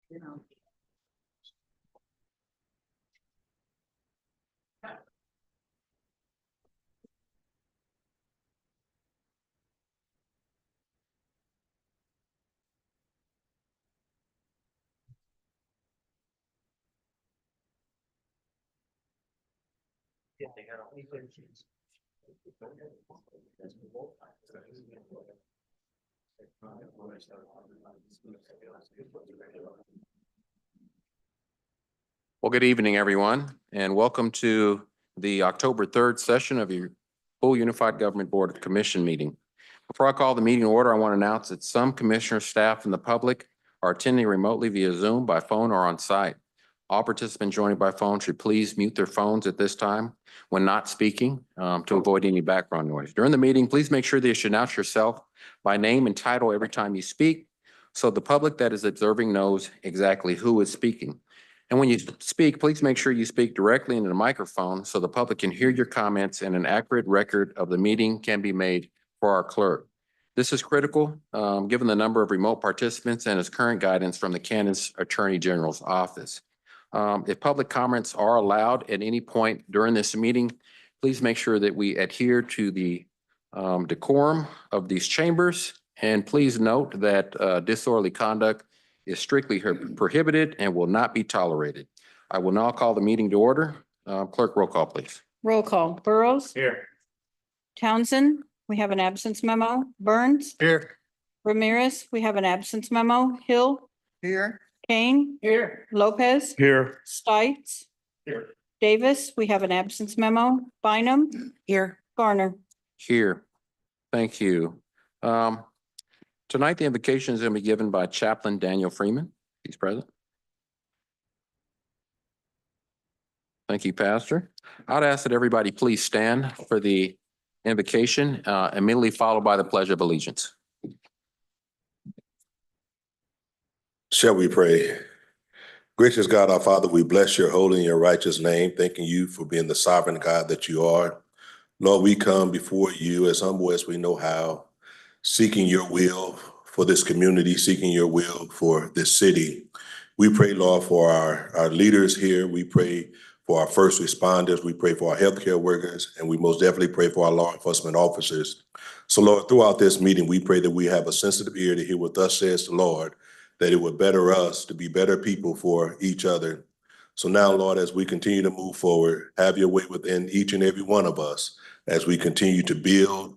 You know. Yeah, they got all these things. Well, good evening, everyone, and welcome to the October 3rd session of your full Unified Government Board of Commission meeting. Before I call the meeting to order, I want to announce that some commissioner staff and the public are attending remotely via Zoom, by phone, or on site. All participants joining by phone should please mute their phones at this time when not speaking to avoid any background noise. During the meeting, please make sure that you should announce yourself by name and title every time you speak, so the public that is observing knows exactly who is speaking. And when you speak, please make sure you speak directly into the microphone so the public can hear your comments and an accurate record of the meeting can be made for our clerk. This is critical, given the number of remote participants and its current guidance from the Kansas Attorney General's office. If public comments are allowed at any point during this meeting, please make sure that we adhere to the decorum of these chambers. And please note that disorderly conduct is strictly prohibited and will not be tolerated. I will now call the meeting to order. Clerk, roll call, please. Roll call. Burrows. Here. Townsend, we have an absence memo. Burns. Here. Ramirez, we have an absence memo. Hill. Here. Kane. Here. Lopez. Here. Stites. Here. Davis, we have an absence memo. Bynum. Here. Garner. Here. Thank you. Tonight, the invocation is going to be given by Chaplain Daniel Freeman. He's present. Thank you, Pastor. I'd ask that everybody please stand for the invocation, immediately followed by the Pledge of Allegiance. Shall we pray? Gracious God, our Father, we bless your holy and your righteous name, thanking you for being the sovereign God that you are. Lord, we come before you as humble as we know how, seeking your will for this community, seeking your will for this city. We pray, Lord, for our leaders here. We pray for our first responders. We pray for our healthcare workers, and we most definitely pray for our law enforcement officers. So, Lord, throughout this meeting, we pray that we have a sensitive ear to hear what thus says the Lord, that it would better us to be better people for each other. So now, Lord, as we continue to move forward, have your way within each and every one of us as we continue to build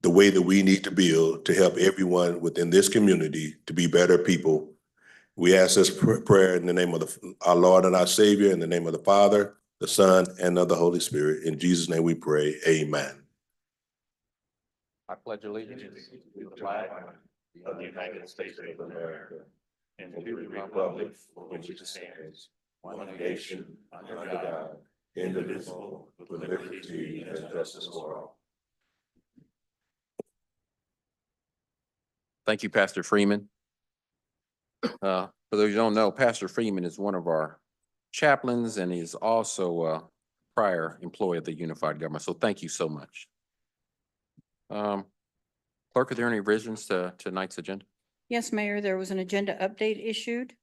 the way that we need to build to help everyone within this community to be better people. We ask this prayer in the name of our Lord and our Savior, in the name of the Father, the Son, and of the Holy Spirit. In Jesus' name we pray, amen. I pledge allegiance to the flag of the United States of America and to the republic for which it stands, one nation, under God, indivisible, with liberty and justice for all. Thank you, Pastor Freeman. For those who don't know, Pastor Freeman is one of our chaplains, and he's also a prior employee of the Unified Government. So thank you so much. Clerk, are there any revisions to tonight's agenda? Yes, Mayor, there was an agenda update issued.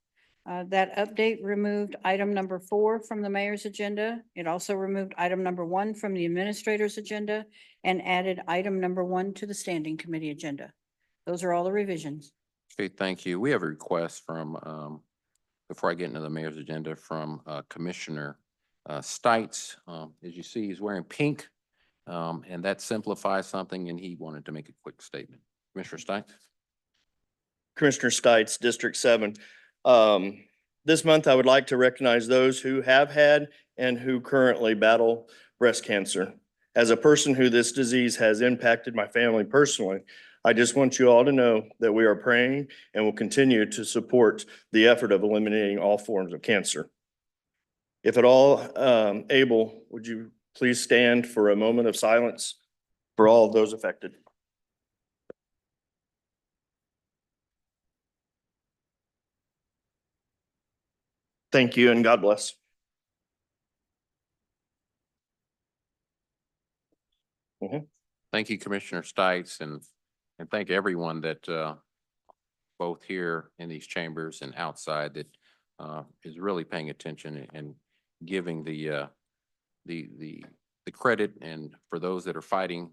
That update removed item number 4 from the mayor's agenda. It also removed item number 1 from the administrator's agenda and added item number 1 to the standing committee agenda. Those are all the revisions. Okay, thank you. We have a request from, before I get into the mayor's agenda, from Commissioner Stites. As you see, he's wearing pink, and that simplifies something, and he wanted to make a quick statement. Commissioner Stites? Commissioner Stites, District 7. This month, I would like to recognize those who have had and who currently battle breast cancer. As a person who this disease has impacted my family personally, I just want you all to know that we are praying and will continue to support the effort of eliminating all forms of cancer. If at all able, would you please stand for a moment of silence for all of those affected? Thank you and God bless. Thank you, Commissioner Stites, and thank everyone that both here in these chambers and outside that is really paying attention and giving the credit, and for those that are fighting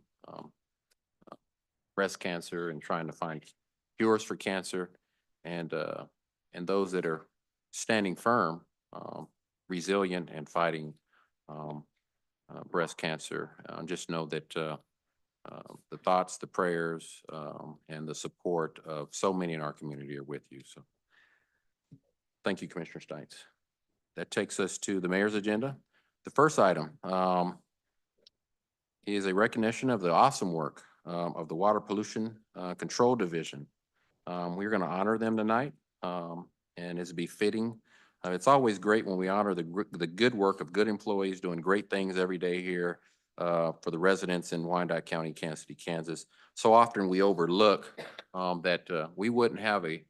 breast cancer and trying to find cures for cancer, and those that are standing firm, resilient, and fighting breast cancer. Just know that the thoughts, the prayers, and the support of so many in our community are with you. So thank you, Commissioner Stites. That takes us to the mayor's agenda. The first item is a recognition of the awesome work of the Water Pollution Control Division. We're going to honor them tonight, and it's befitting. It's always great when we honor the good work of good employees doing great things every day here for the residents in Wyandotte County, Kansas City, Kansas. So often we overlook that we wouldn't have a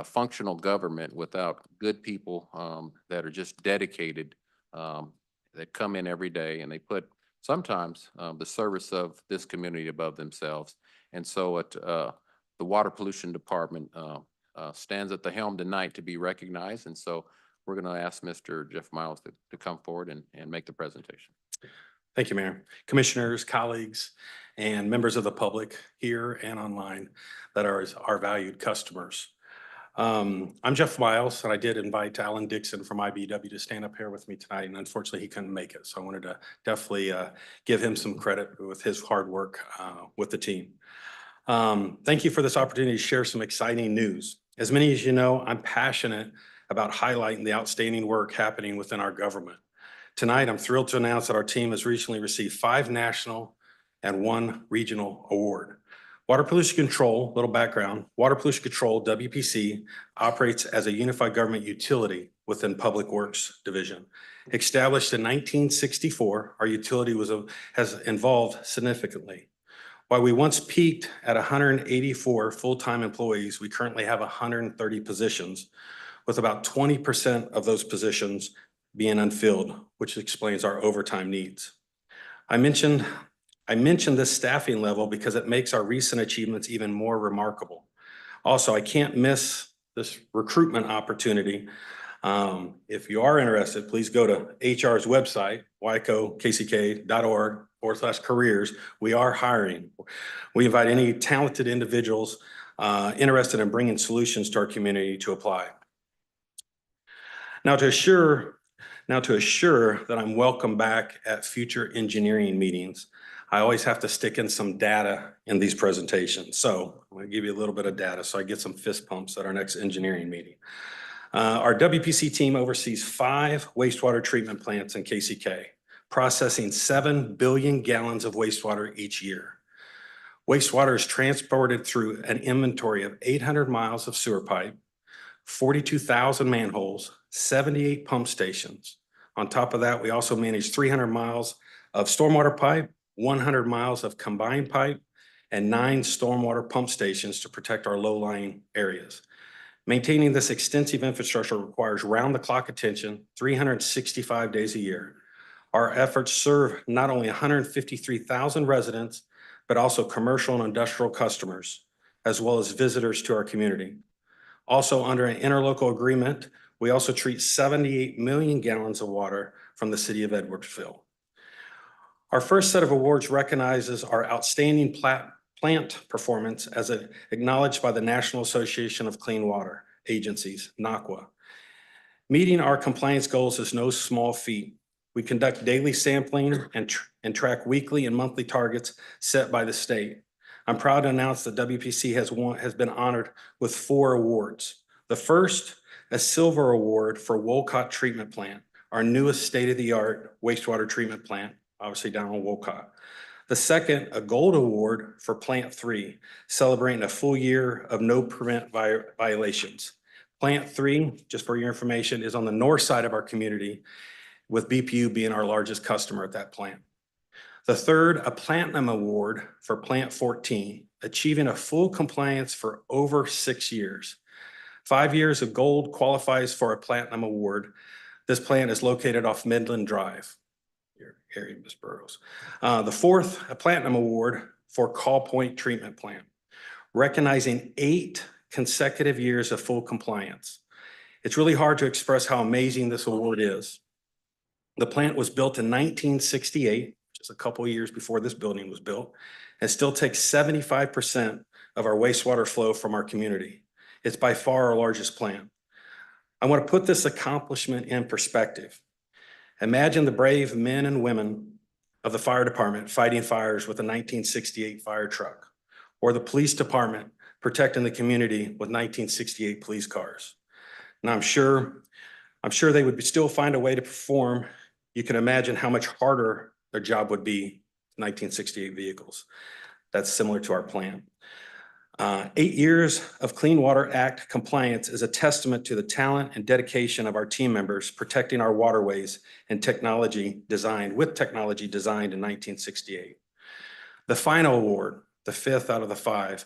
functional government without good people that are just dedicated, that come in every day, and they put sometimes the service of this community above themselves. And so the Water Pollution Department stands at the helm tonight to be recognized. And so we're going to ask Mr. Jeff Miles to come forward and make the presentation. Thank you, Mayor. Commissioners, colleagues, and members of the public here and online that are our valued customers. I'm Jeff Miles, and I did invite Alan Dixon from IBW to stand up here with me tonight, and unfortunately he couldn't make it. So I wanted to definitely give him some credit with his hard work with the team. Thank you for this opportunity to share some exciting news. As many as you know, I'm passionate about highlighting the outstanding work happening within our government. Tonight, I'm thrilled to announce that our team has recently received 5 national and 1 regional award. Water Pollution Control, little background, Water Pollution Control, WPC, operates as a unified government utility within Public Works Division. Established in 1964, our utility has evolved significantly. While we once peaked at 184 full-time employees, we currently have 130 positions, with about 20% of those positions being unfilled, which explains our overtime needs. I mentioned this staffing level because it makes our recent achievements even more remarkable. Also, I can't miss this recruitment opportunity. If you are interested, please go to HR's website, wicokck.org/careers. We are hiring. We invite any talented individuals interested in bringing solutions to our community to apply. Now to assure that I'm welcome back at future engineering meetings, I always have to stick in some data in these presentations. So I'm going to give you a little bit of data so I get some fist pumps at our next engineering meeting. Our WPC team oversees 5 wastewater treatment plants in KCK, processing 7 billion gallons of wastewater each year. Wastewater is transported through an inventory of 800 miles of sewer pipe, 42,000 manholes, 78 pump stations. On top of that, we also manage 300 miles of stormwater pipe, 100 miles of combined pipe, and 9 stormwater pump stations to protect our low-lying areas. Maintaining this extensive infrastructure requires round-the-clock attention, 365 days a year. Our efforts serve not only 153,000 residents, but also commercial and industrial customers, as well as visitors to our community. Also, under an interlocal agreement, we also treat 78 million gallons of water from the city of Edwardsville. Our first set of awards recognizes our outstanding plant performance as acknowledged by the National Association of Clean Water Agencies, NACWA. Meeting our compliance goals is no small feat. We conduct daily sampling and track weekly and monthly targets set by the state. I'm proud to announce that WPC has been honored with 4 awards. The first, a silver award for Wolcott Treatment Plant, our newest state-of-the-art wastewater treatment plant, obviously down on Wolcott. The second, a gold award for Plant 3, celebrating a full year of no permit violations. Plant 3, just for your information, is on the north side of our community, with BPU being our largest customer at that plant. The third, a platinum award for Plant 14, achieving a full compliance for over 6 years. 5 years of gold qualifies for a platinum award. This plant is located off Midland Drive, your area, Ms. Burrows. The fourth, a platinum award for Call Point Treatment Plant, recognizing 8 consecutive years of full compliance. It's really hard to express how amazing this award is. The plant was built in 1968, just a couple of years before this building was built, and still takes 75% of our wastewater flow from our community. It's by far our largest plant. I want to put this accomplishment in perspective. Imagine the brave men and women of the fire department fighting fires with a 1968 fire truck, or the police department protecting the community with 1968 police cars. And I'm sure they would still find a way to perform. You can imagine how much harder their job would be, 1968 vehicles. That's similar to our plant. 8 years of Clean Water Act compliance is a testament to the talent and dedication of our team members protecting our waterways and technology designed in 1968. The final award, the 5th out of the 5,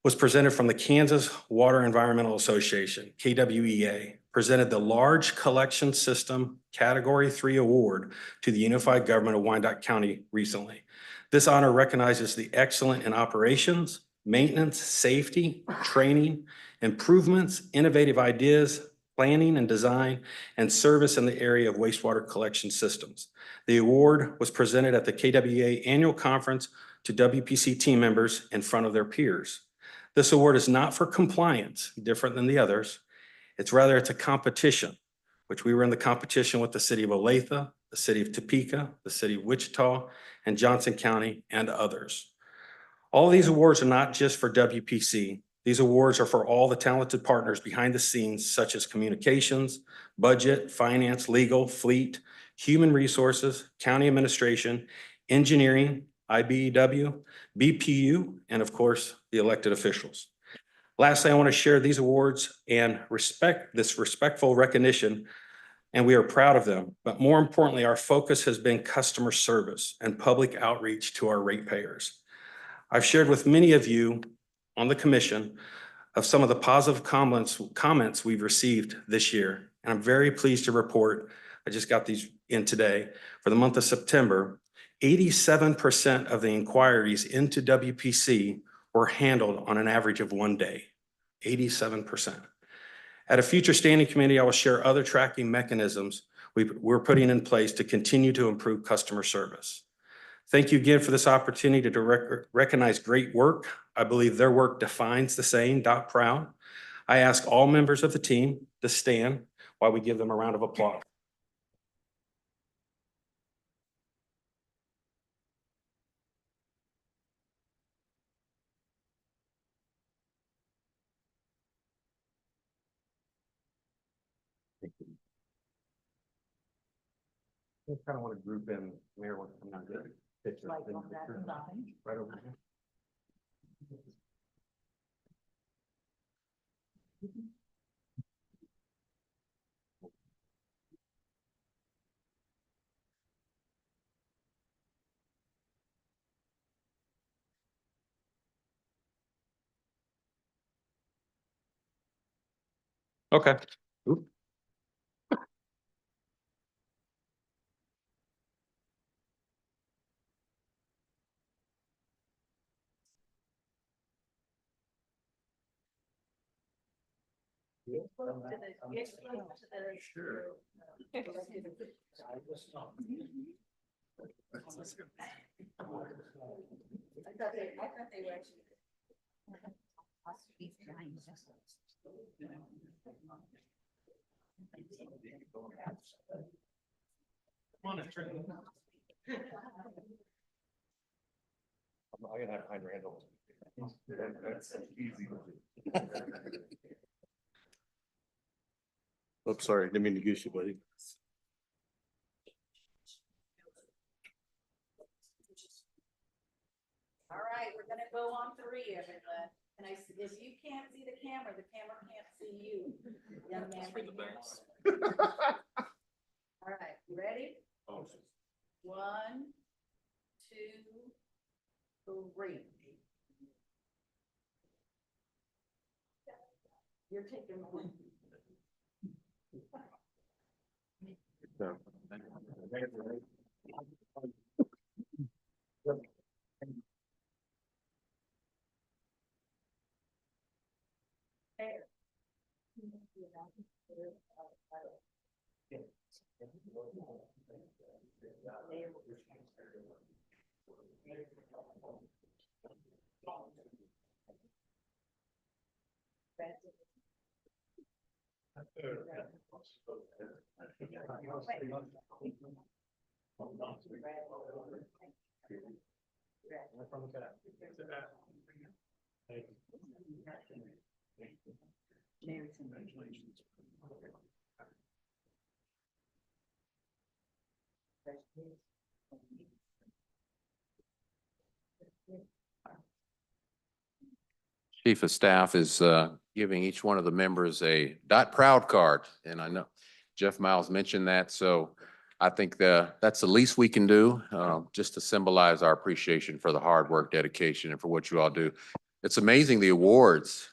was presented from the Kansas Water Environmental Association, KWEA, presented the Large Collection System Category 3 Award to the Unified Government of Wyandotte County recently. This honor recognizes the excellent in operations, maintenance, safety, training, improvements, innovative ideas, planning and design, and service in the area of wastewater collection systems. The award was presented at the KWEA Annual Conference to WPC team members in front of their peers. This award is not for compliance, different than the others. It's a competition, which we were in the competition with the city of Olathe, the city of Topeka, the city of Wichita, and Johnson County, and others. All these awards are not just for WPC. These awards are for all the talented partners behind the scenes, such as communications, budget, finance, legal, fleet, human resources, county administration, engineering, IBEW, BPU, and of course, the elected officials. Lastly, I want to share these awards and this respectful recognition, and we are proud of them. But more importantly, our focus has been customer service and public outreach to our ratepayers. I've shared with many of you on the commission of some of the positive comments we've received this year. And I'm very pleased to report, I just got these in today, for the month of September, 87% of the inquiries into WPC were handled on an average of 1 day, 87%. At a future standing committee, I will share other tracking mechanisms we're putting in place to continue to improve customer service. Thank you again for this opportunity to recognize great work. I believe their work defines the saying, "Proud." I ask all members of the team to stand while we give them a round of applause. I kind of want to group in Mayor wants to come out there. Picture. Right over here. Okay. Oop. Sure. I'm gonna have behind Randall. That's easy. Oops, sorry, didn't mean to goose you, buddy. All right, we're gonna go on 3, everyone. And if you can't see the camera can't see you. Young man. For the best. All right, you ready? 1, 2, 3. You're taking one. Chief of Staff is giving each one of the members a dot proud card. And I know Jeff Miles mentioned that, so I think that's the least we can do, just to symbolize our appreciation for the hard work, dedication, and for what you all do. It's amazing the awards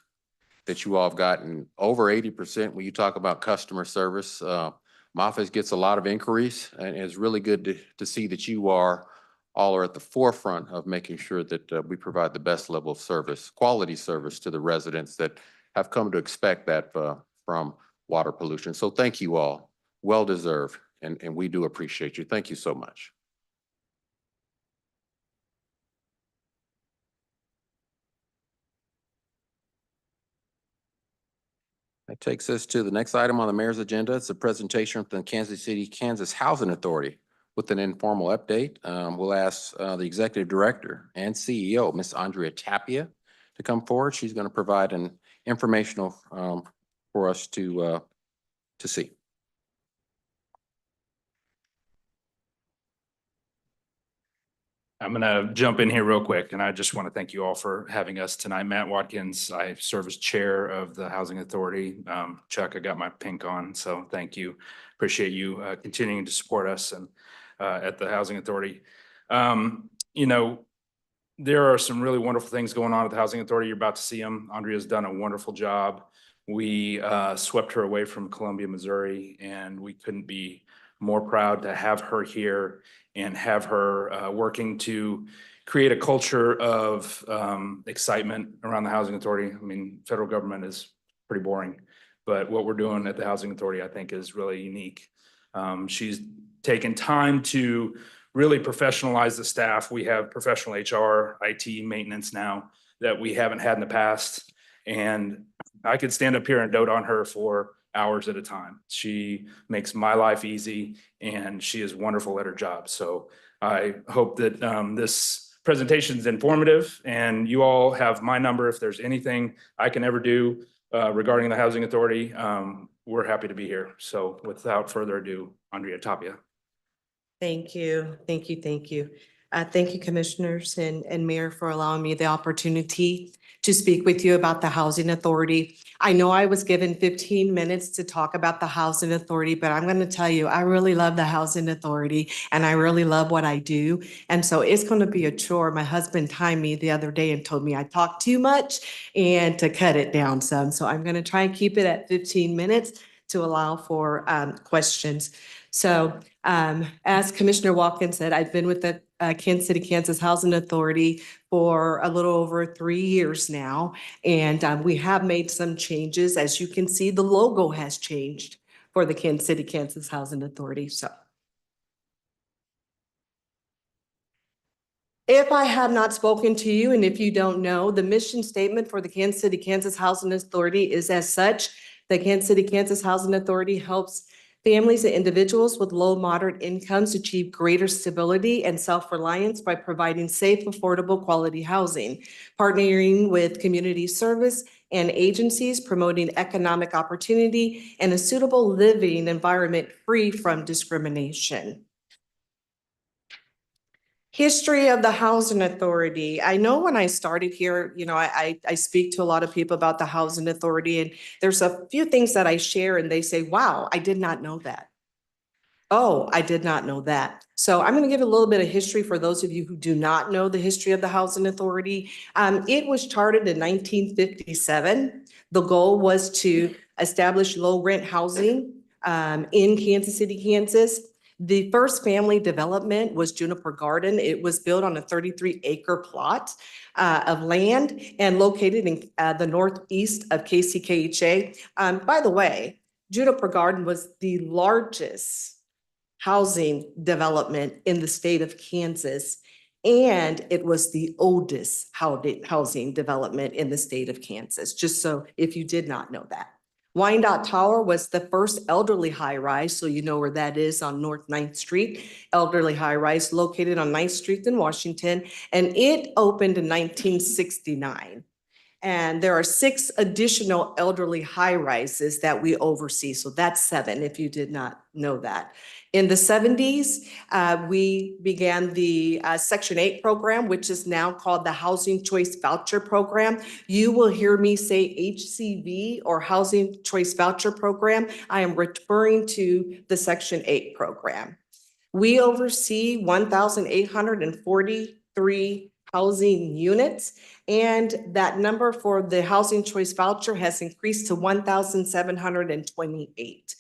that you all have gotten, over 80% when you talk about customer service. My office gets a lot of inquiries, and it's really good to see that you all are at the forefront of making sure that we provide the best level of service, quality service to the residents that have come to expect that from water pollution. So thank you all, well deserved, and we do appreciate you. Thank you so much. That takes us to the next item on the mayor's agenda. It's a presentation from the Kansas City, Kansas Housing Authority. With an informal update, we'll ask the executive director and CEO, Ms. Andrea Tapia, to come forward. She's going to provide an informational for us to see. I'm going to jump in here real quick, and I just want to thank you all for having us tonight. Matt Watkins, I serve as chair of the Housing Authority. Chuck, I got my pink on, so thank you. Appreciate you continuing to support us and at the Housing Authority. You know, there are some really wonderful things going on at the Housing Authority. You're about to see them. Andrea's done a wonderful job. We swept her away from Columbia, Missouri, and we couldn't be more proud to have her here and have her working to create a culture of excitement around the Housing Authority. I mean, federal government is pretty boring, but what we're doing at the Housing Authority, I think, is really unique. She's taken time to really professionalize the staff. We have professional HR, IT, maintenance now that we haven't had in the past. And I could stand up here and dote on her for hours at a time. She makes my life easy, and she is wonderful at her job. So I hope that this presentation is informative, and you all have my number. If there's anything I can ever do regarding the Housing Authority, we're happy to be here. So without further ado, Andrea Tapia. Thank you. Thank you. Thank you. Thank you, commissioners and mayor, for allowing me the opportunity to speak with you about the Housing Authority. I know I was given 15 minutes to talk about the Housing Authority, but I'm going to tell you, I really love the Housing Authority and I really love what I do. And so it's going to be a chore. My husband timed me the other day and told me I talk too much and to cut it down some. So I'm going to try and keep it at 15 minutes to allow for questions. So as Commissioner Watkins said, I've been with the Kansas City, Kansas Housing Authority for a little over 3 years now. And we have made some changes. As you can see, the logo has changed for the Kansas City, Kansas Housing Authority. So if I have not spoken to you, and if you don't know, the mission statement for the Kansas City, Kansas Housing Authority is as such. The Kansas City, Kansas Housing Authority helps families and individuals with low, moderate incomes achieve greater stability and self-reliance by providing safe, affordable, quality housing, partnering with community service and agencies, promoting economic opportunity and a suitable living environment free from discrimination. History of the Housing Authority. I know when I started here, you know, I speak to a lot of people about the Housing Authority, and there's a few things that I share and they say, wow, I did not know that. Oh, I did not know that. So I'm going to give a little bit of history for those of you who do not know the history of the Housing Authority. It was chartered in 1957. The goal was to establish low rent housing in Kansas City, Kansas. The first family development was Juniper Garden. It was built on a 33-acre plot of land and located in the northeast of KCKHA. By the way, Juniper Garden was the largest housing development in the state of Kansas. And it was the oldest housing development in the state of Kansas, just so if you did not know that. Wyandotte Tower was the first elderly high-rise, so you know where that is on North 9th Street. Elderly high-rise located on 9th Street in Washington, and it opened in 1969. And there are 6 additional elderly high-rises that we oversee, so that's 7 if you did not know that. In the 70s, we began the Section 8 program, which is now called the Housing Choice Voucher Program. You will hear me say HCV or Housing Choice Voucher Program. I am referring to the Section 8 program. We oversee 1,843 housing units, and that number for the Housing Choice Voucher has increased to 1,728.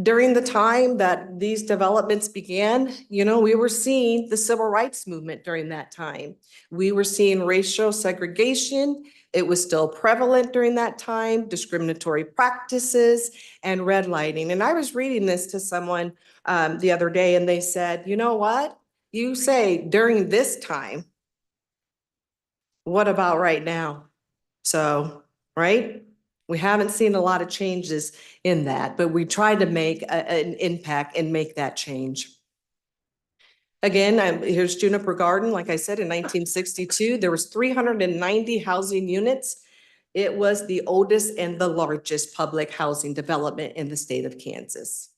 During the time that these developments began, you know, we were seeing the civil rights movement during that time. We were seeing racial segregation. It was still prevalent during that time, discriminatory practices and redlining. And I was reading this to someone the other day, and they said, you know what? You say during this time, what about right now? So, right? We haven't seen a lot of changes in that, but we tried to make an impact and make that change. Again, here's Juniper Garden. Like I said, in 1962, there was 390 housing units. It was the oldest and the largest public housing development in the state of Kansas.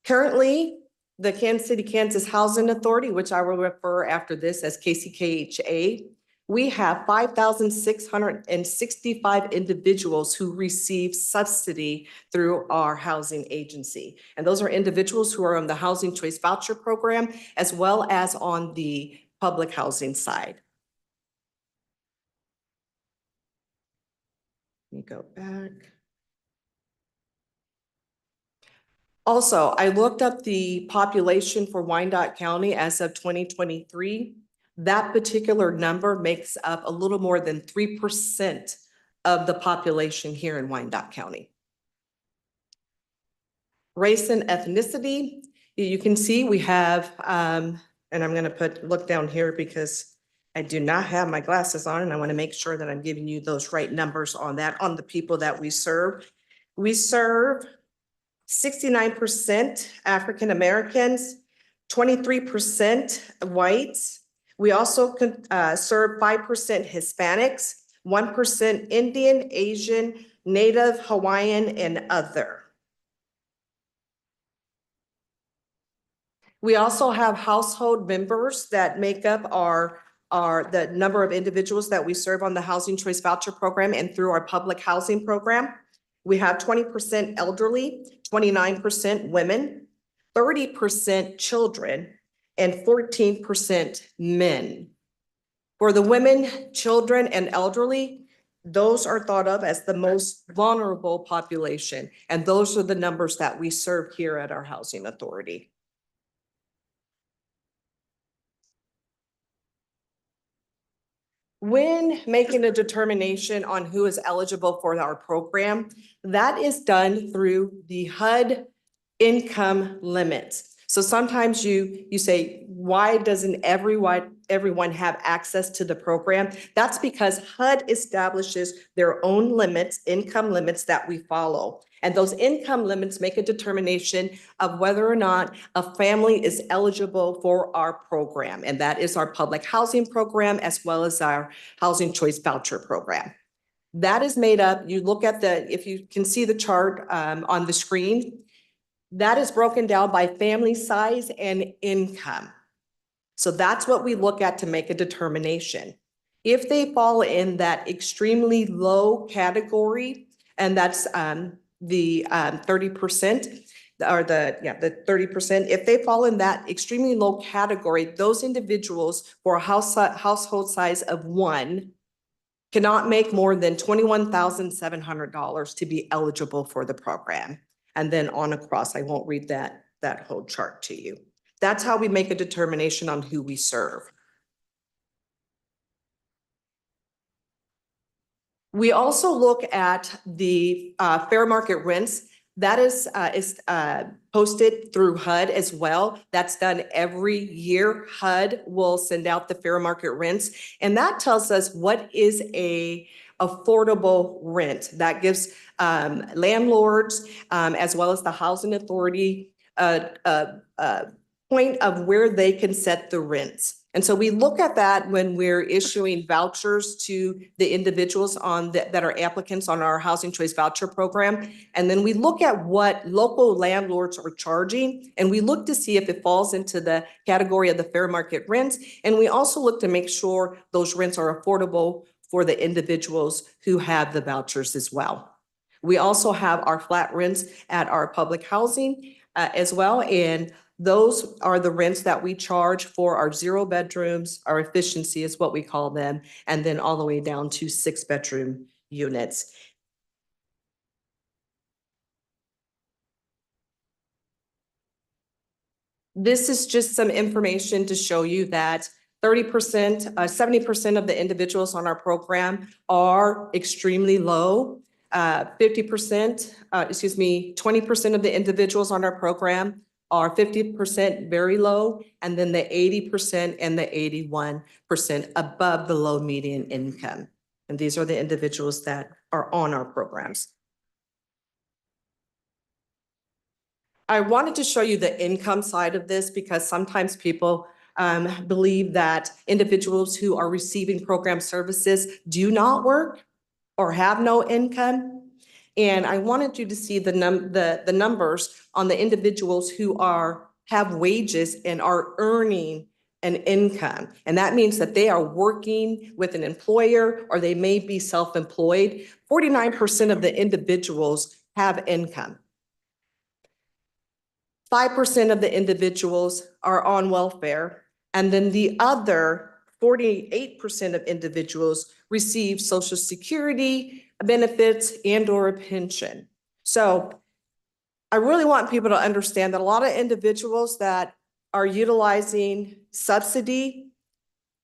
Currently, the Kansas City, Kansas Housing Authority, which I will refer after this as KCKHA, we have 5,665 individuals who receive subsidy through our housing agency. And those are individuals who are on the Housing Choice Voucher Program, as well as on the public housing side. Let me go back. Also, I looked up the population for Wyandotte County as of 2023. That particular number makes up a little more than 3% of the population here in Wyandotte County. Race and ethnicity, you can see we have, and I'm going to look down here because I do not have my glasses on, and I want to make sure that I'm giving you those right numbers on that, on the people that we serve. We serve 69% African Americans, 23% whites. We also serve 5% Hispanics, 1% Indian, Asian, Native, Hawaiian, and other. We also have household members that make up the number of individuals that we serve on the Housing Choice Voucher Program and through our public housing program. We have 20% elderly, 29% women, 30% children, and 14% men. For the women, children, and elderly, those are thought of as the most vulnerable population, and those are the numbers that we serve here at our housing authority. When making a determination on who is eligible for our program, that is done through the HUD income limits. So sometimes you say, why doesn't everyone have access to the program? That's because HUD establishes their own limits, income limits that we follow. And those income limits make a determination of whether or not a family is eligible for our program. And that is our public housing program, as well as our Housing Choice Voucher Program. That is made up, you look at if you can see the chart on the screen, that is broken down by family size and income. So that's what we look at to make a determination. If they fall in that extremely low category, and that's the 30%, or the 30%, if they fall in that extremely low category, those individuals for a household size of 1 cannot make more than $21,700 to be eligible for the program. And then on across, I won't read that whole chart to you. That's how we make a determination on who we serve. We also look at the fair market rents. That is posted through HUD as well. That's done every year. HUD will send out the fair market rents, and that tells us what is a affordable rent. That gives landlords as well as the housing authority a point of where they can set the rents. And so we look at that when we're issuing vouchers to the individuals that are applicants on our Housing Choice Voucher Program. And then we look at what local landlords are charging, and we look to see if it falls into the category of the fair market rents. And we also look to make sure those rents are affordable for the individuals who have the vouchers as well. We also have our flat rents at our public housing as well. And those are the rents that we charge for our 0 bedrooms, our efficiency is what we call them, and then all the way down to 6-bedroom units. This is just some information to show you that 30%, 70% of the individuals on our program are extremely low. 50%, 20% of the individuals on our program are 50% very low, and then the 80% and the 81% above the low median income. And these are the individuals that are on our programs. I wanted to show you the income side of this because sometimes people believe that individuals who are receiving program services do not work or have no income. And I wanted you to see the numbers on the individuals who have wages and are earning an income. And that means that they are working with an employer or they may be self-employed. 49% of the individuals have income. 5% of the individuals are on welfare. And then the other 48% of individuals receive Social Security benefits and or a pension. So I really want people to understand that a lot of individuals that are utilizing subsidy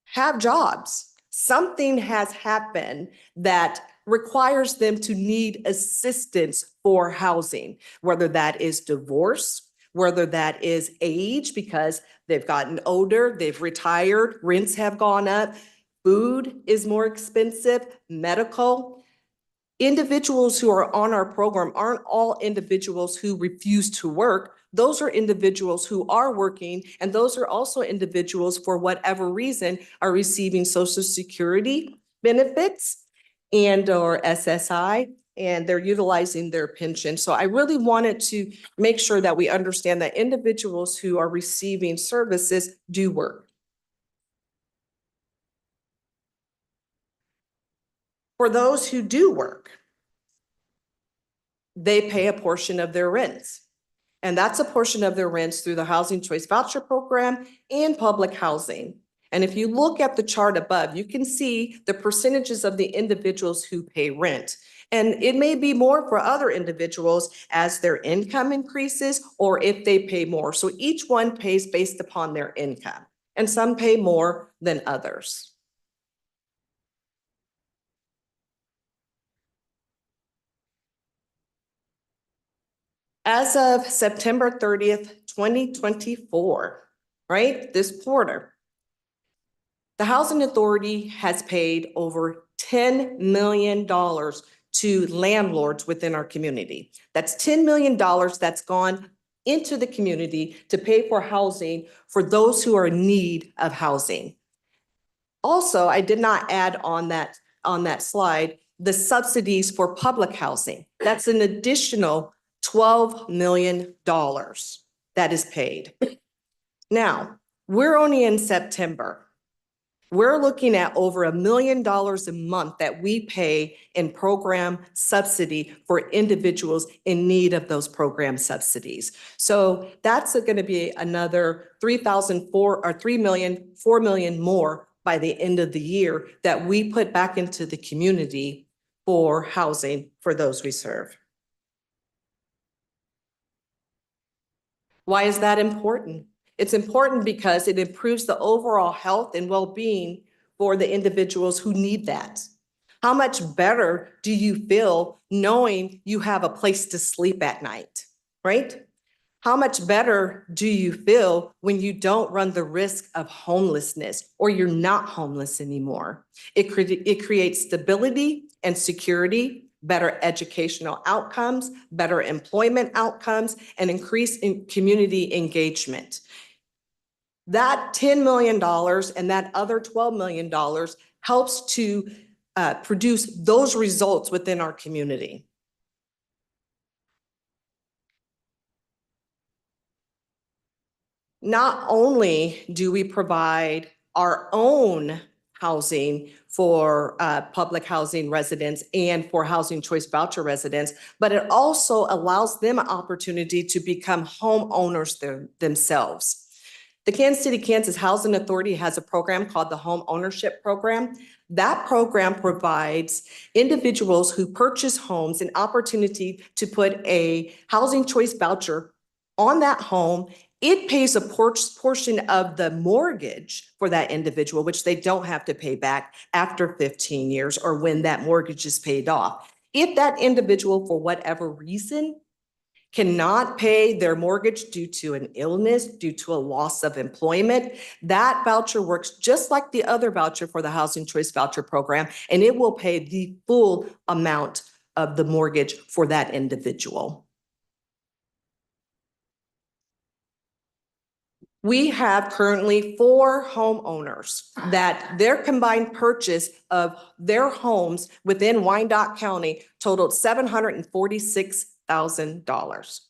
have jobs. Something has happened that requires them to need assistance for housing, whether that is divorce, whether that is age because they've gotten older, they've retired, rents have gone up, food is more expensive, medical. Individuals who are on our program aren't all individuals who refuse to work. Those are individuals who are working, and those are also individuals for whatever reason are receiving Social Security benefits and or SSI, and they're utilizing their pension. So I really wanted to make sure that we understand that individuals who are receiving services do work. For those who do work, they pay a portion of their rents. And that's a portion of their rents through the Housing Choice Voucher Program and public housing. And if you look at the chart above, you can see the percentages of the individuals who pay rent. And it may be more for other individuals as their income increases or if they pay more. So each one pays based upon their income, and some pay more than others. As of September 30th, 2024, right, this quarter, the Housing Authority has paid over $10 million to landlords within our community. That's $10 million that's gone into the community to pay for housing for those who are in need of housing. Also, I did not add on that slide the subsidies for public housing. That's an additional $12 million that is paid. Now, we're only in September. We're looking at over $1 million a month that we pay in program subsidy for individuals in need of those program subsidies. So that's going to be another $4 million more by the end of the year that we put back into the community for housing for those we serve. Why is that important? It's important because it improves the overall health and well-being for the individuals who need that. How much better do you feel knowing you have a place to sleep at night, right? How much better do you feel when you don't run the risk of homelessness or you're not homeless anymore? It creates stability and security, better educational outcomes, better employment outcomes, and increase in community engagement. That $10 million and that other $12 million helps to produce those results within our community. Not only do we provide our own housing for public housing residents and for housing choice voucher residents, but it also allows them an opportunity to become homeowners themselves. The Kansas City, Kansas Housing Authority has a program called the Home Ownership Program. That program provides individuals who purchase homes an opportunity to put a housing choice voucher on that home. It pays a portion of the mortgage for that individual, which they don't have to pay back after 15 years or when that mortgage is paid off. If that individual, for whatever reason, cannot pay their mortgage due to an illness, due to a loss of employment, that voucher works just like the other voucher for the Housing Choice Voucher Program, and it will pay the full amount of the mortgage for that individual. We have currently 4 homeowners that their combined purchase of their homes within Wyandotte County totaled $746,000.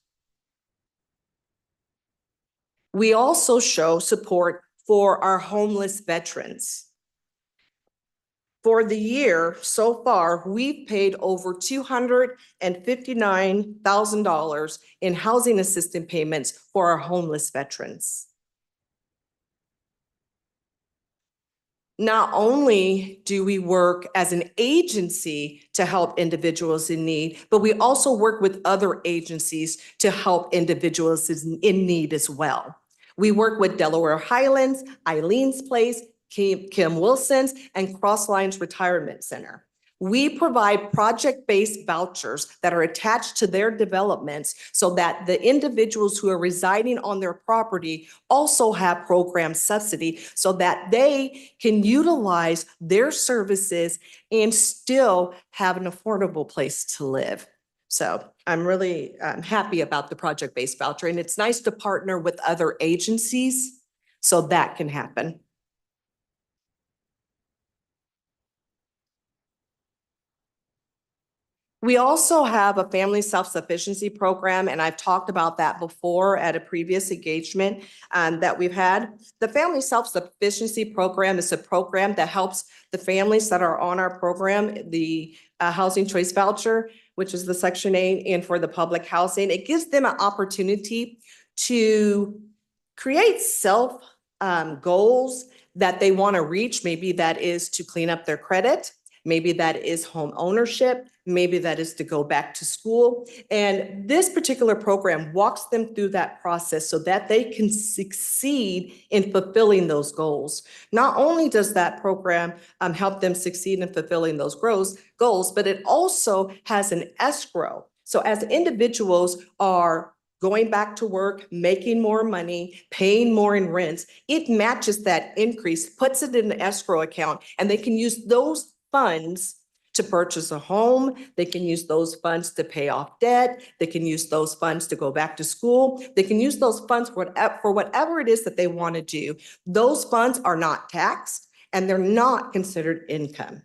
We also show support for our homeless veterans. For the year so far, we've paid over $259,000 in housing assistance payments for our homeless veterans. Not only do we work as an agency to help individuals in need, but we also work with other agencies to help individuals in need as well. We work with Delaware Highlands, Eileen's Place, Kim Wilson's, and Crosslines Retirement Center. We provide project-based vouchers that are attached to their developments so that the individuals who are residing on their property also have program subsidy so that they can utilize their services and still have an affordable place to live. So I'm really happy about the project-based voucher, and it's nice to partner with other agencies so that can happen. We also have a family self-sufficiency program, and I've talked about that before at a previous engagement that we've had. The family self-sufficiency program is a program that helps the families that are on our program, the housing choice voucher, which is the Section 8, and for the public housing. It gives them an opportunity to create self goals that they want to reach. Maybe that is to clean up their credit. Maybe that is home ownership. Maybe that is to go back to school. And this particular program walks them through that process so that they can succeed in fulfilling those goals. Not only does that program help them succeed in fulfilling those goals, but it also has an escrow. So as individuals are going back to work, making more money, paying more in rents, it matches that increase, puts it in the escrow account, and they can use those funds to purchase a home. They can use those funds to pay off debt. They can use those funds to go back to school. They can use those funds for whatever it is that they want to do. Those funds are not taxed and they're not considered income.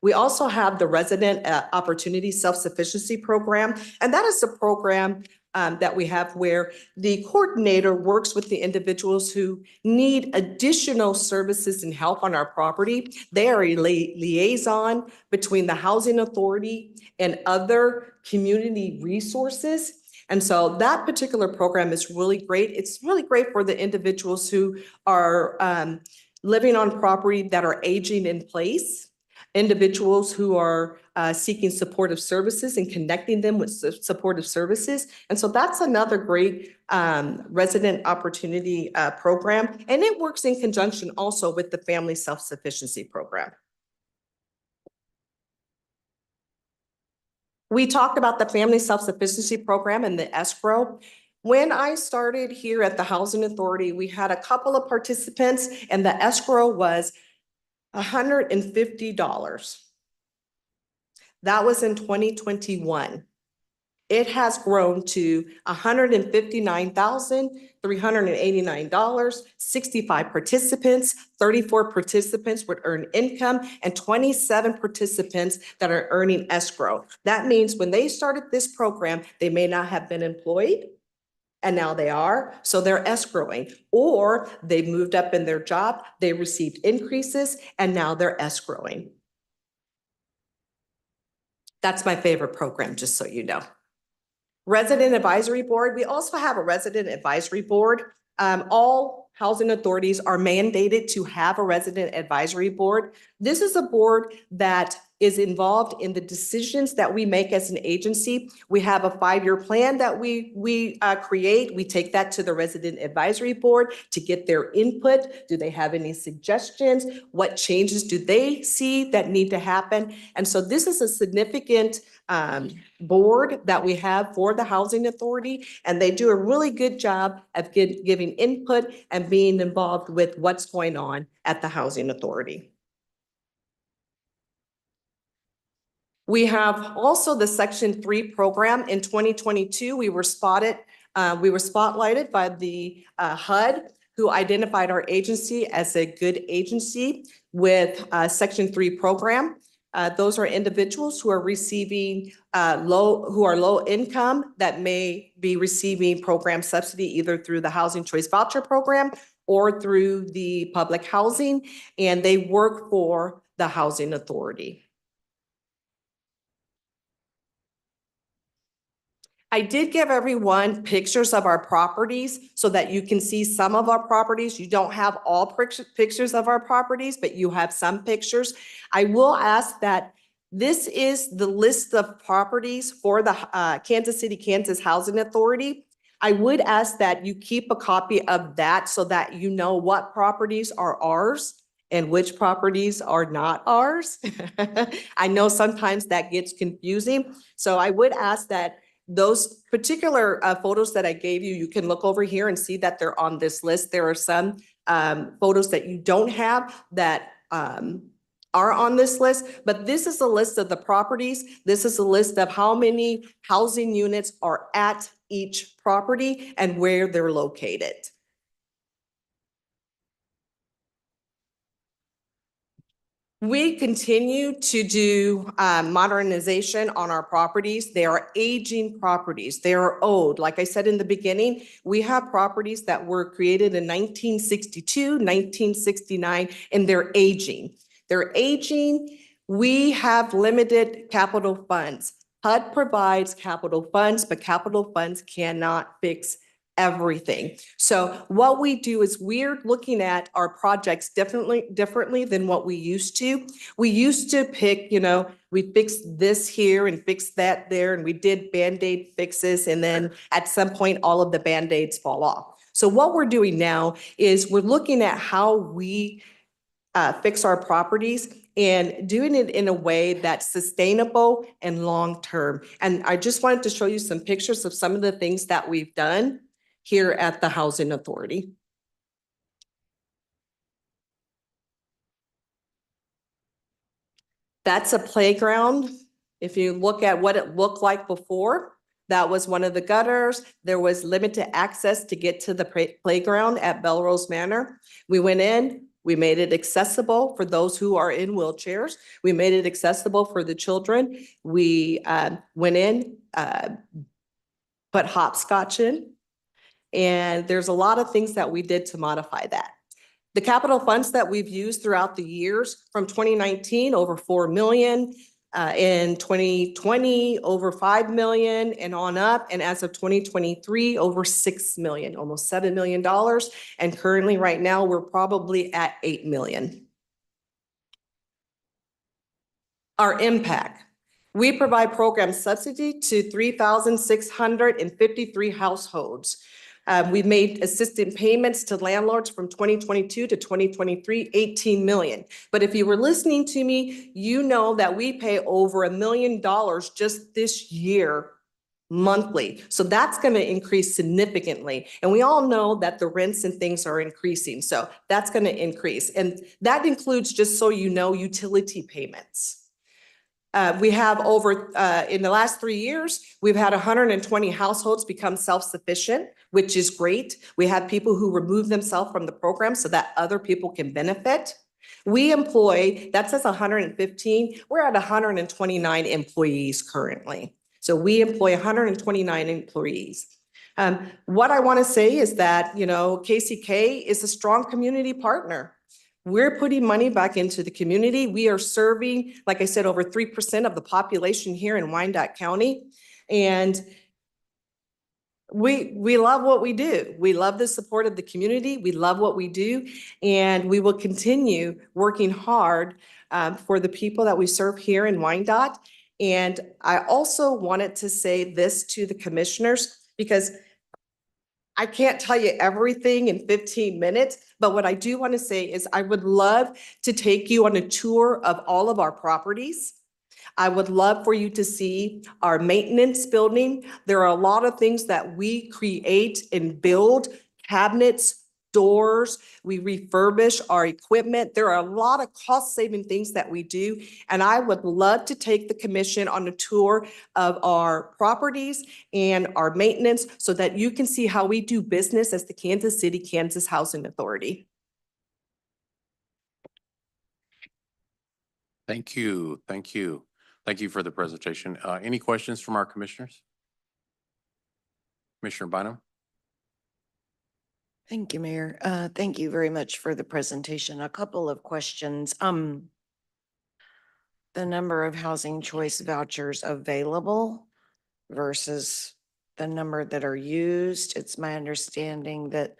We also have the Resident Opportunity Self-Sufficiency Program, and that is a program that we have where the coordinator works with the individuals who need additional services and help on our property. They are a liaison between the housing authority and other community resources. And so that particular program is really great. It's really great for the individuals who are living on property that are aging in place, individuals who are seeking supportive services and connecting them with supportive services. And so that's another great resident opportunity program. And it works in conjunction also with the family self-sufficiency program. We talked about the Family Self-Sufficiency Program and the escrow. When I started here at the Housing Authority, we had a couple of participants and the escrow was $150. That was in 2021. It has grown to $159,389, 65 participants, 34 participants would earn income, and 27 participants that are earning escrow. That means when they started this program, they may not have been employed, and now they are, so they're escrowing. Or they moved up in their job, they received increases, and now they're escrowing. That's my favorite program, just so you know. Resident Advisory Board, we also have a Resident Advisory Board. All housing authorities are mandated to have a Resident Advisory Board. This is a board that is involved in the decisions that we make as an agency. We have a 5-year plan that we create. We take that to the Resident Advisory Board to get their input. Do they have any suggestions? What changes do they see that need to happen? And so this is a significant board that we have for the Housing Authority, and they do a really good job of giving input and being involved with what's going on at the Housing Authority. We have also the Section 3 program. In 2022, we were spotlighted by the HUD, who identified our agency as a good agency with Section 3 program. Those are individuals who are receiving low income that may be receiving program subsidy either through the Housing Choice Voucher Program or through the public housing, and they work for the Housing Authority. I did give everyone pictures of our properties so that you can see some of our properties. You don't have all pictures of our properties, but you have some pictures. I will ask that this is the list of properties for the Kansas City, Kansas Housing Authority. I would ask that you keep a copy of that so that you know what properties are ours and which properties are not ours. I know sometimes that gets confusing. So I would ask that those particular photos that I gave you, you can look over here and see that they're on this list. There are some photos that you don't have that are on this list, but this is a list of the properties. This is a list of how many housing units are at each property and where they're located. We continue to do modernization on our properties. They are aging properties. They are old. Like I said in the beginning, we have properties that were created in 1962, 1969, and they're aging. They're aging. We have limited capital funds. HUD provides capital funds, but capital funds cannot fix everything. So what we do is we're looking at our projects differently than what we used to. We used to pick, we fixed this here and fixed that there, and we did Band-Aid fixes, and then at some point, all of the Band-Aids fall off. So what we're doing now is we're looking at how we fix our properties and doing it in a way that's sustainable and long-term. And I just wanted to show you some pictures of some of the things that we've done here at the Housing Authority. That's a playground. If you look at what it looked like before, that was one of the gutters. There was limited access to get to the playground at Belrose Manor. We went in, we made it accessible for those who are in wheelchairs. We made it accessible for the children. We went in, put hopscotch in, and there's a lot of things that we did to modify that. The capital funds that we've used throughout the years, from 2019, over 4 million, in 2020, over 5 million and on up. And as of 2023, over 6 million, almost $7 million. And currently right now, we're probably at 8 million. Our impact. We provide program subsidy to 3,653 households. We've made assistant payments to landlords from 2022 to 2023, 18 million. But if you were listening to me, you know that we pay over $1 million just this year monthly. So that's going to increase significantly. And we all know that the rents and things are increasing. So that's going to increase. And that includes, just so you know, utility payments. We have in the last 3 years, we've had 120 households become self-sufficient, which is great. We have people who remove themselves from the program so that other people can benefit. We employ, that says 115, we're at 129 employees currently. So we employ 129 employees. What I want to say is that, KCK is a strong community partner. We're putting money back into the community. We are serving, like I said, over 3% of the population here in Wyandotte County. And we love what we do. We love the support of the community. We love what we do. And we will continue working hard for the people that we serve here in Wyandotte. And I also wanted to say this to the commissioners, because I can't tell you everything in 15 minutes, but what I do want to say is I would love to take you on a tour of all of our properties. I would love for you to see our maintenance building. There are a lot of things that we create and build, cabinets, doors, we refurbish our equipment. There are a lot of cost-saving things that we do. And I would love to take the commission on a tour of our properties and our maintenance so that you can see how we do business as the Kansas City, Kansas Housing Authority. Thank you. Thank you. Thank you for the presentation. Any questions from our commissioners? Commissioner Bynum? Thank you, Mayor. Thank you very much for the presentation. A couple of questions. The number of housing choice vouchers available versus the number that are used. It's my understanding that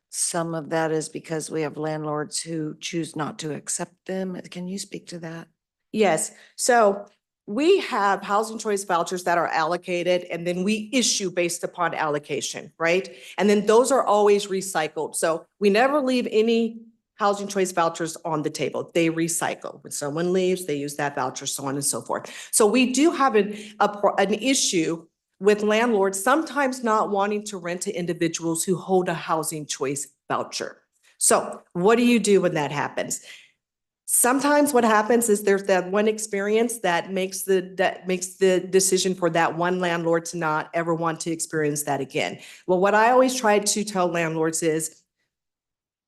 some of that is because we have landlords who choose not to accept them. Can you speak to that? Yes, so we have housing choice vouchers that are allocated and then we issue based upon allocation, right? And then those are always recycled. So we never leave any housing choice vouchers on the table. They recycle. When someone leaves, they use that voucher, so on and so forth. So we do have an issue with landlords sometimes not wanting to rent to individuals who hold a housing choice voucher. So what do you do when that happens? Sometimes what happens is there's that one experience that makes the decision for that one landlord to not ever want to experience that again. Well, what I always try to tell landlords is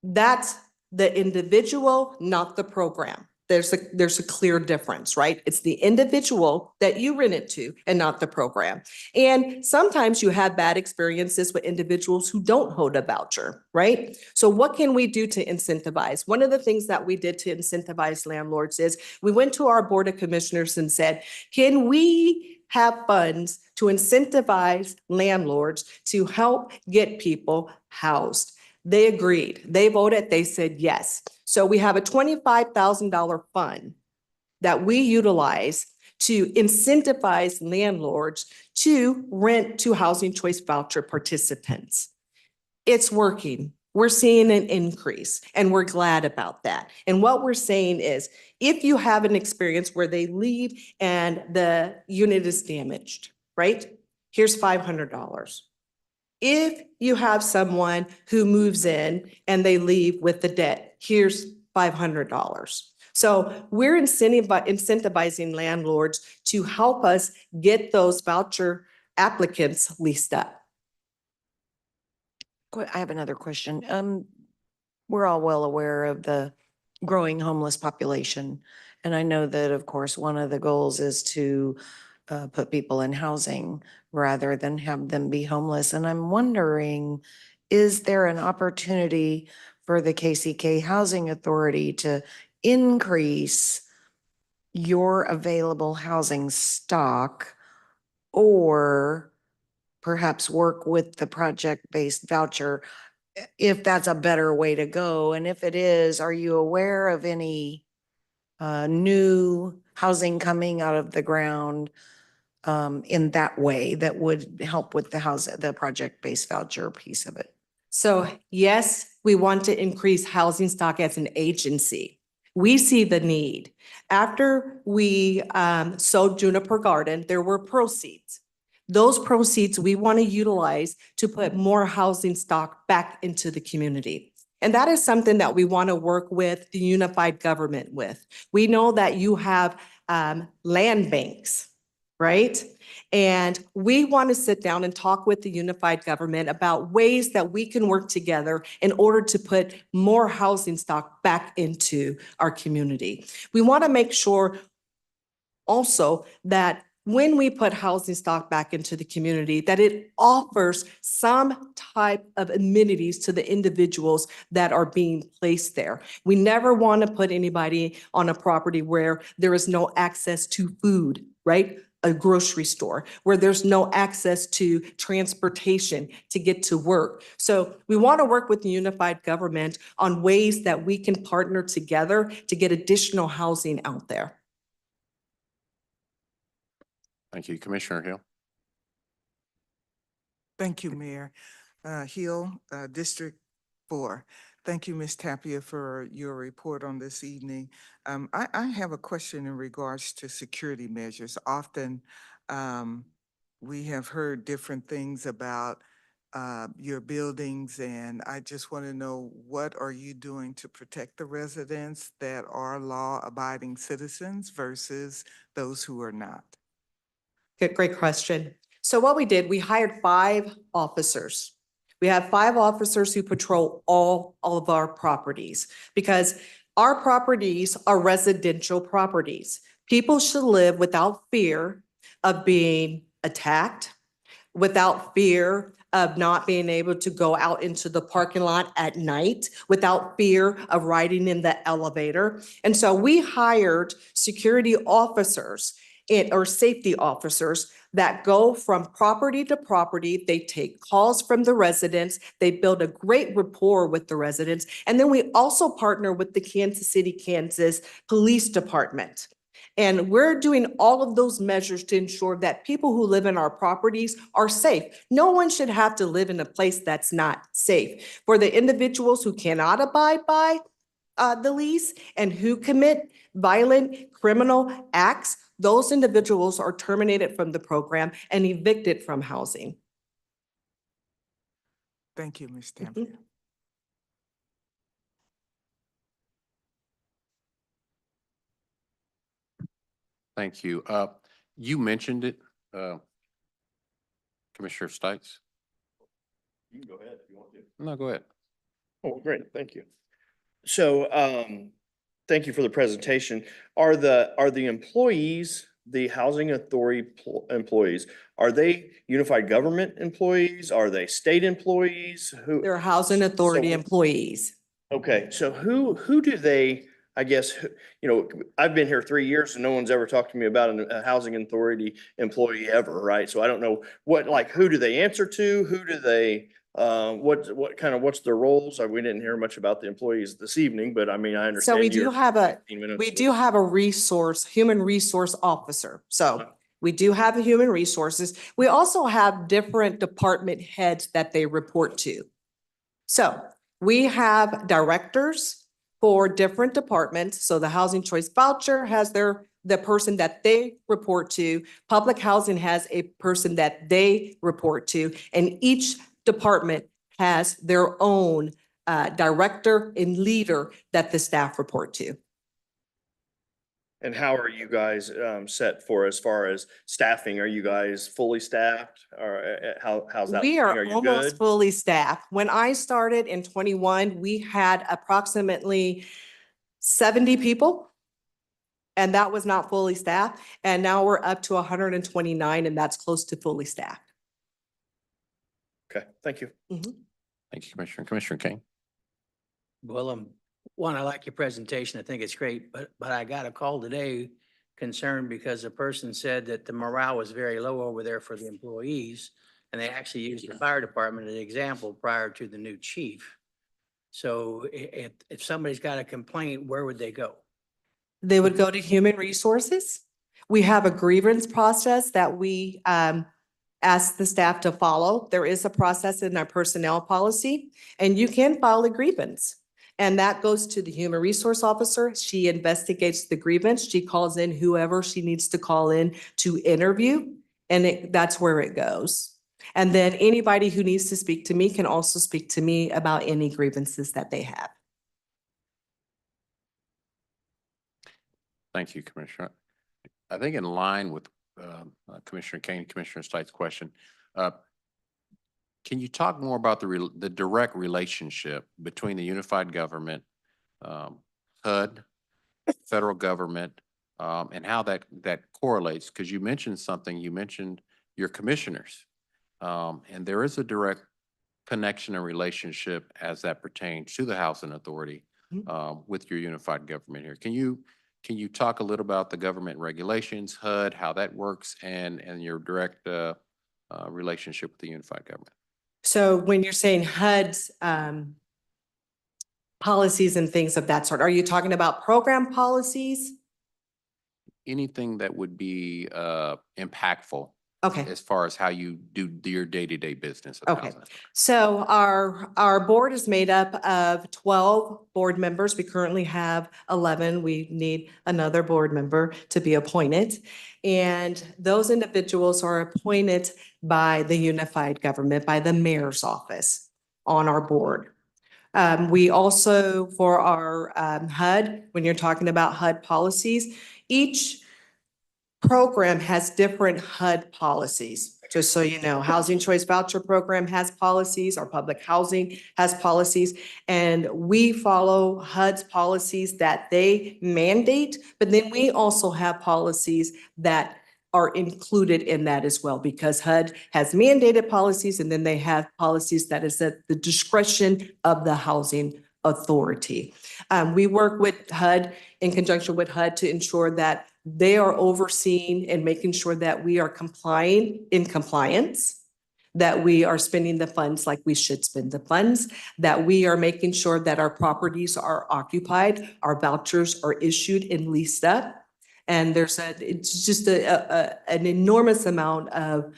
that's the individual, not the program. There's a clear difference, right? It's the individual that you rent it to and not the program. And sometimes you have bad experiences with individuals who don't hold a voucher, right? So what can we do to incentivize? One of the things that we did to incentivize landlords is we went to our Board of Commissioners and said, can we have funds to incentivize landlords to help get people housed? They agreed. They voted. They said yes. So we have a $25,000 fund that we utilize to incentivize landlords to rent to housing choice voucher participants. It's working. We're seeing an increase and we're glad about that. And what we're saying is, if you have an experience where they leave and the unit is damaged, right? Here's $500. If you have someone who moves in and they leave with the debt, here's $500. So we're incentivizing landlords to help us get those voucher applicants leased up. I have another question. We're all well aware of the growing homeless population. And I know that, of course, one of the goals is to put people in housing rather than have them be homeless. And I'm wondering, is there an opportunity for the KCK Housing Authority to increase your available housing stock, or perhaps work with the project-based voucher, if that's a better way to go? And if it is, are you aware of any new housing coming out of the ground in that way that would help with the project-based voucher piece of it? So yes, we want to increase housing stock as an agency. We see the need. After we sold Juniper Garden, there were proceeds. Those proceeds we want to utilize to put more housing stock back into the community. And that is something that we want to work with the unified government with. We know that you have land banks, right? And we want to sit down and talk with the unified government about ways that we can work together in order to put more housing stock back into our community. We want to make sure also that when we put housing stock back into the community, that it offers some type of amenities to the individuals that are being placed there. We never want to put anybody on a property where there is no access to food, right? A grocery store, where there's no access to transportation to get to work. So we want to work with the unified government on ways that we can partner together to get additional housing out there. Thank you, Commissioner Hill. Thank you, Mayor. Hill, District 4. Thank you, Ms. Tapia, for your report on this evening. I have a question in regards to security measures. Often, we have heard different things about your buildings, and I just want to know, what are you doing to protect the residents that are law-abiding citizens versus those who are not? Good, great question. So what we did, we hired 5 officers. We have 5 officers who patrol all of our properties because our properties are residential properties. People should live without fear of being attacked, without fear of not being able to go out into the parking lot at night, without fear of riding in the elevator. And so we hired security officers or safety officers that go from property to property. They take calls from the residents. They build a great rapport with the residents. And then we also partner with the Kansas City, Kansas Police Department. And we're doing all of those measures to ensure that people who live in our properties are safe. No one should have to live in a place that's not safe. For the individuals who cannot abide by the lease and who commit violent criminal acts, those individuals are terminated from the program and evicted from housing. Thank you, Ms. Tapia. Thank you. You mentioned it, Commissioner Stites. You can go ahead if you want to. No, go ahead. Oh, great, thank you. So, thank you for the presentation. Are the employees, the housing authority employees, are they unified government employees? Are they state employees? Who? They're housing authority So- employees. Okay, so who do they, I guess, I've been here 3 years and no one's ever talked to me about a housing authority employee ever, right? So I don't know who do they answer to? Who do they, what's their roles? We didn't hear much about the employees this evening, but I mean, I understand. So we do have a, 15 minutes. we do have a human resource officer. So we do have a human resources. We also have different department heads that they report to. So we have directors for different departments. So the Housing Choice Voucher has the person that they report to. Public Housing has a person that they report to, and each department has their own director and leader that the staff report to. And how are you guys set for as far as staffing? Are you guys fully staffed or how's that? We looking? are you almost good? fully staffed. When I started in 21, we had approximately 70 people. And that was not fully staffed. And now we're up to 129, and that's close to fully staffed. Okay, thank you. Thank you, Commissioner. Commissioner Kane. Well, one, I like your presentation. I think it's great, but I got a call today concerned because a person said that the morale was very low over there for the employees. And they actually used the fire department as an example prior to the new chief. So if somebody's got a complaint, where would they go? They would go to Human Resources. We have a grievance process that we ask the staff to follow. There is a process in our personnel policy, and you can file a grievance. And that goes to the human resource officer. She investigates the grievance. She calls in whoever she needs to call in to interview, and that's where it goes. And then anybody who needs to speak to me can also speak to me about any grievances that they have. Thank you, Commissioner. I think in line with Commissioner Kane, Commissioner Stites' question, can you talk more about the direct relationship between the unified government, HUD, federal government, and how that correlates? Because you mentioned something, you mentioned your commissioners, and there is a direct connection and relationship as that pertains to the Housing Authority with your unified government here. Can you talk a little about the government regulations, HUD, how that works, and your direct relationship with the unified government? So when you're saying HUD's policies and things of that sort, are you talking about program policies? Anything that would be impactful Okay. as far as how you do your day-to-day business. Okay. So our board is made up of 12 board members. We currently have 11. We need another board member to be appointed. And those individuals are appointed by the unified government, by the mayor's office on our board. We also, for our HUD, when you're talking about HUD policies, each program has different HUD policies. Just so you know, Housing Choice Voucher Program has policies, our public housing has policies, and we follow HUD's policies that they mandate, but then we also have policies that are included in that as well, because HUD has mandated policies, and then they have policies that is at the discretion of the Housing Authority. We work with HUD in conjunction with HUD to ensure that they are overseeing and making sure that we are in compliance, that we are spending the funds like we should spend the funds, that we are making sure that our properties are occupied, our vouchers are issued and leased up. And it's just an enormous amount of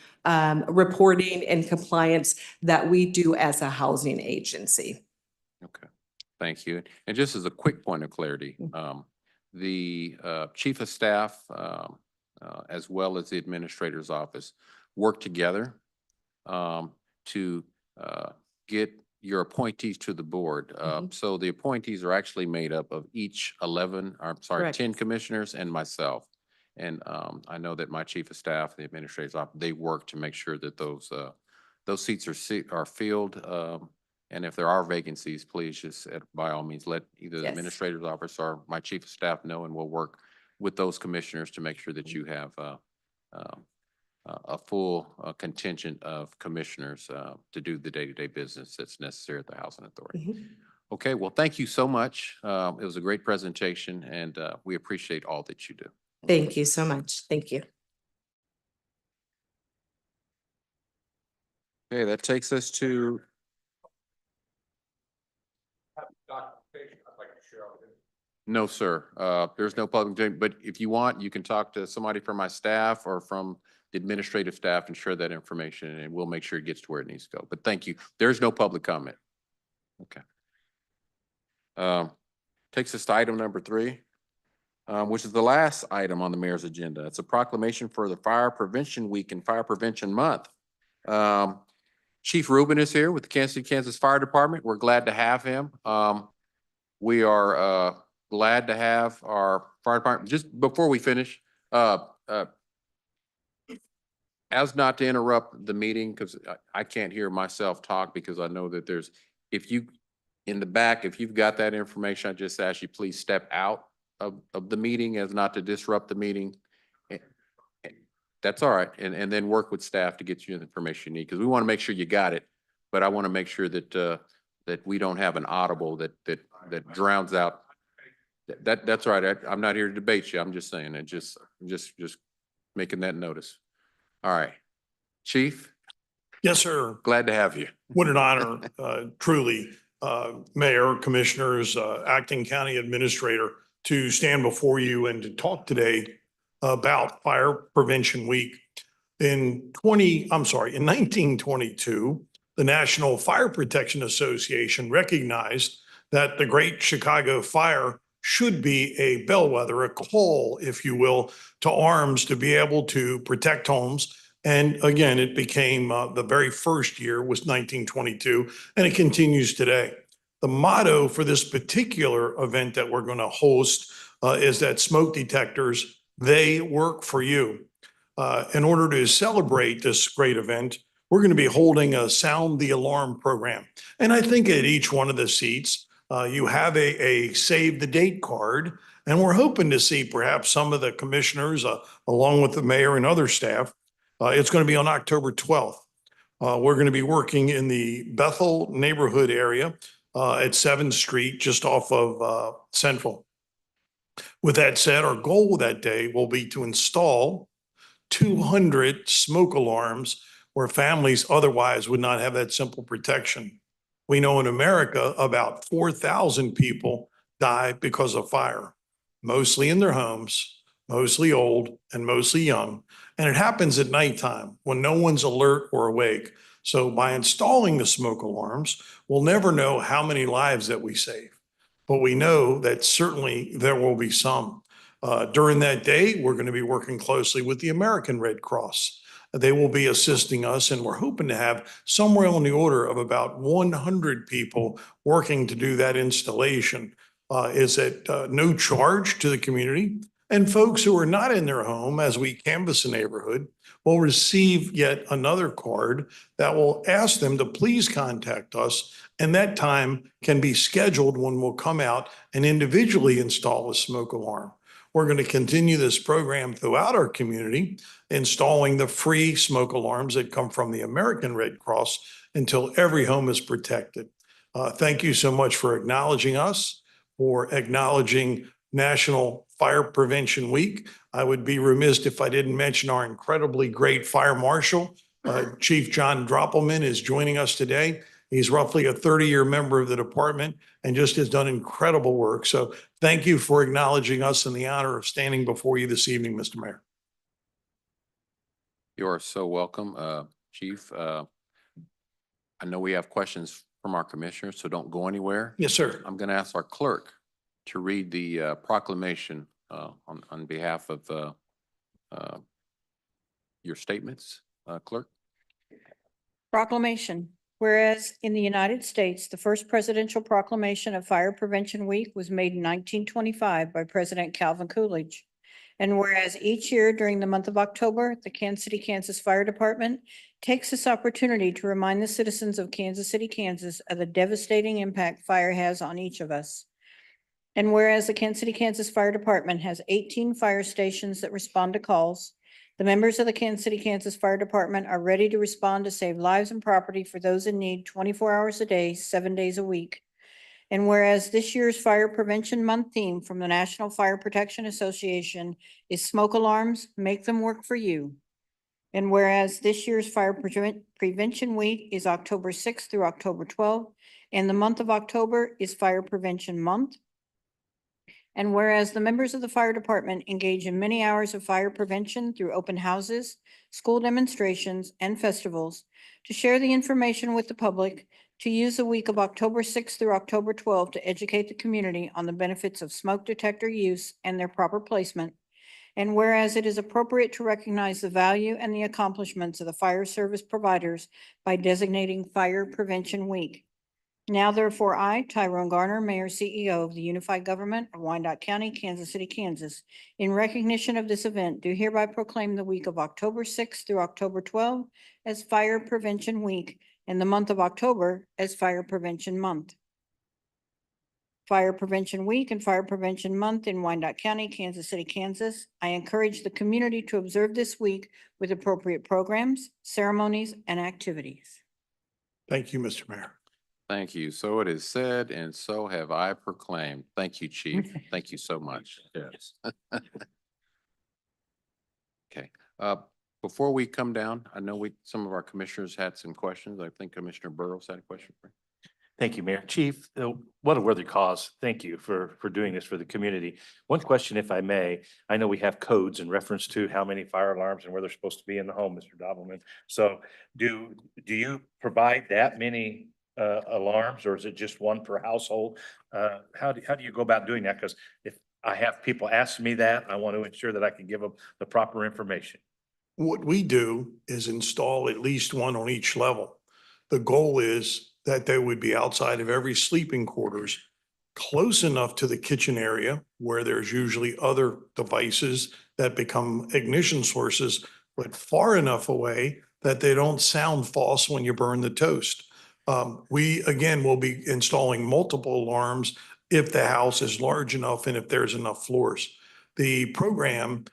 reporting and compliance that we do as a housing agency. Okay, thank you. And just as a quick point of clarity, the chief of staff, as well as the administrator's office, work together to get your appointees to the board. So the appointees are actually made up of each 10 commissioners and myself. And I know that my chief of staff, the administrator's office, they work to make sure that those seats are filled. And if there are vacancies, please just, by all means, let either the administrator's office or my chief of staff know, and we'll work with those commissioners to make sure that you have a full contingent of commissioners to do the day-to-day business that's necessary at the Housing Authority. Okay, well, thank you so much. It was a great presentation, and we appreciate all that you do. Thank you so much. Thank you. Okay, that takes us to no, sir. There's no public, but if you want, you can talk to somebody from my staff or from the administrative staff and share that information, and we'll make sure it gets to where it needs to go. But thank you. There's no public comment. Okay. Takes us to item number 3, which is the last item on the mayor's agenda. It's a proclamation for the Fire Prevention Week and Fire Prevention Month. Chief Rubin is here with the Kansas City, Kansas Fire Department. We're glad to have him. We are glad to have our fire department. Just before we finish, as not to interrupt the meeting, because I can't hear myself talk, because I know that there's, if you, in the back, if you've got that information, I just ask you please step out of the meeting as not to disrupt the meeting. That's all right. And then work with staff to get you the information you need, because we want to make sure you got it, but I want to make sure that that we don't have an audible that drowns out. That's all right. I'm not here to debate you. I'm just saying it. Just making that notice. All right, Chief. Yes, sir. Glad to have you. What an honor, truly, Mayor, Commissioners, Acting County Administrator, to stand before you and to talk today about Fire Prevention Week. In 1922, the National Fire Protection Association recognized that the Great Chicago Fire should be a bellwether, a call, if you will, to arms to be able to protect homes. And again, it became the very first year was 1922, and it continues today. The motto for this particular event that we're going to host is that smoke detectors, they work for you. In order to celebrate this great event, we're going to be holding a Sound the Alarm program. And I think at each one of the seats, you have a save the date card. And we're hoping to see perhaps some of the commissioners, along with the mayor and other staff. It's going to be on October 12th. We're going to be working in the Bethel neighborhood area at 7th Street, just off of Central. With that said, our goal that day will be to install 200 smoke alarms where families otherwise would not have that simple protection. We know in America, about 4,000 people die because of fire, mostly in their homes, mostly old and mostly young. And it happens at nighttime when no one's alert or awake. So by installing the smoke alarms, we'll never know how many lives that we save. But we know that certainly there will be some. During that day, we're going to be working closely with the American Red Cross. They will be assisting us, and we're hoping to have somewhere on the order of about 100 people working to do that installation. Is at no charge to the community. And folks who are not in their home, as we canvass a neighborhood, will receive yet another card that will ask them to please contact us. And that time can be scheduled when we'll come out and individually install a smoke alarm. We're going to continue this program throughout our community, installing the free smoke alarms that come from the American Red Cross until every home is protected. Thank you so much for acknowledging us, for acknowledging National Fire Prevention Week. I would be remiss if I didn't mention our incredibly great fire marshal. Chief John Droppelman is joining us today. He's roughly a 30-year member of the department and just has done incredible work. So thank you for acknowledging us and the honor of standing before you this evening, Mr. Mayor. You are so welcome, Chief. I know we have questions from our commissioners, so don't go anywhere. Yes, sir. I'm going to ask our clerk to read the proclamation on behalf of your statements, clerk. Proclamation. Whereas in the United States, the first presidential proclamation of Fire Prevention Week was made in 1925 by President Calvin Coolidge. And whereas each year during the month of October, the Kansas City, Kansas Fire Department takes this opportunity to remind the citizens of Kansas City, Kansas of the devastating impact fire has on each of us. And whereas the Kansas City, Kansas Fire Department has 18 fire stations that respond to calls, the members of the Kansas City, Kansas Fire Department are ready to respond to save lives and property for those in need 24 hours a day, 7 days a week. And whereas this year's Fire Prevention Month theme from the National Fire Protection Association is smoke alarms, make them work for you. And whereas this year's Fire Prevention Week is October 6th through October 12th, and the month of October is Fire Prevention Month. And whereas the members of the fire department engage in many hours of fire prevention through open houses, school demonstrations, and festivals to share the information with the public, to use the week of October 6th through October 12th to educate the community on the benefits of smoke detector use and their proper placement. And whereas it is appropriate to recognize the value and the accomplishments of the fire service providers by designating Fire Prevention Week. Now therefore, I, Tyrone Garner, Mayor CEO of the Unified Government of Wyandotte County, Kansas City, Kansas, in recognition of this event, do hereby proclaim the week of October 6th through October 12th as Fire Prevention Week and the month of October as Fire Prevention Month. Fire Prevention Week and Fire Prevention Month in Wyandotte County, Kansas City, Kansas. I encourage the community to observe this week with appropriate programs, ceremonies, and activities. Thank you, Mr. Mayor. Thank you. So it is said, and so have I proclaimed. Thank you, Chief. Thank you so much. Yes. Okay. Before we come down, I know some of our commissioners had some questions. I think Commissioner Burrows had a question for you. Thank you, Mayor. Chief, what a worthy cause. Thank you for doing this for the community. One question, if I may, I know we have codes in reference to how many fire alarms and where they're supposed to be in the home, Mr. Dobbleman. So do you provide that many alarms, or is it just one per household? How do you go about doing that? Because if I have people ask me that, I want to ensure that I can give them the proper information. What we do is install at least one on each level. The goal is that they would be outside of every sleeping quarters, close enough to the kitchen area where there's usually other devices that become ignition sources, but far enough away that they don't sound false when you burn the toast. We, again, will be installing multiple alarms if the house is large enough and if there's enough floors. The program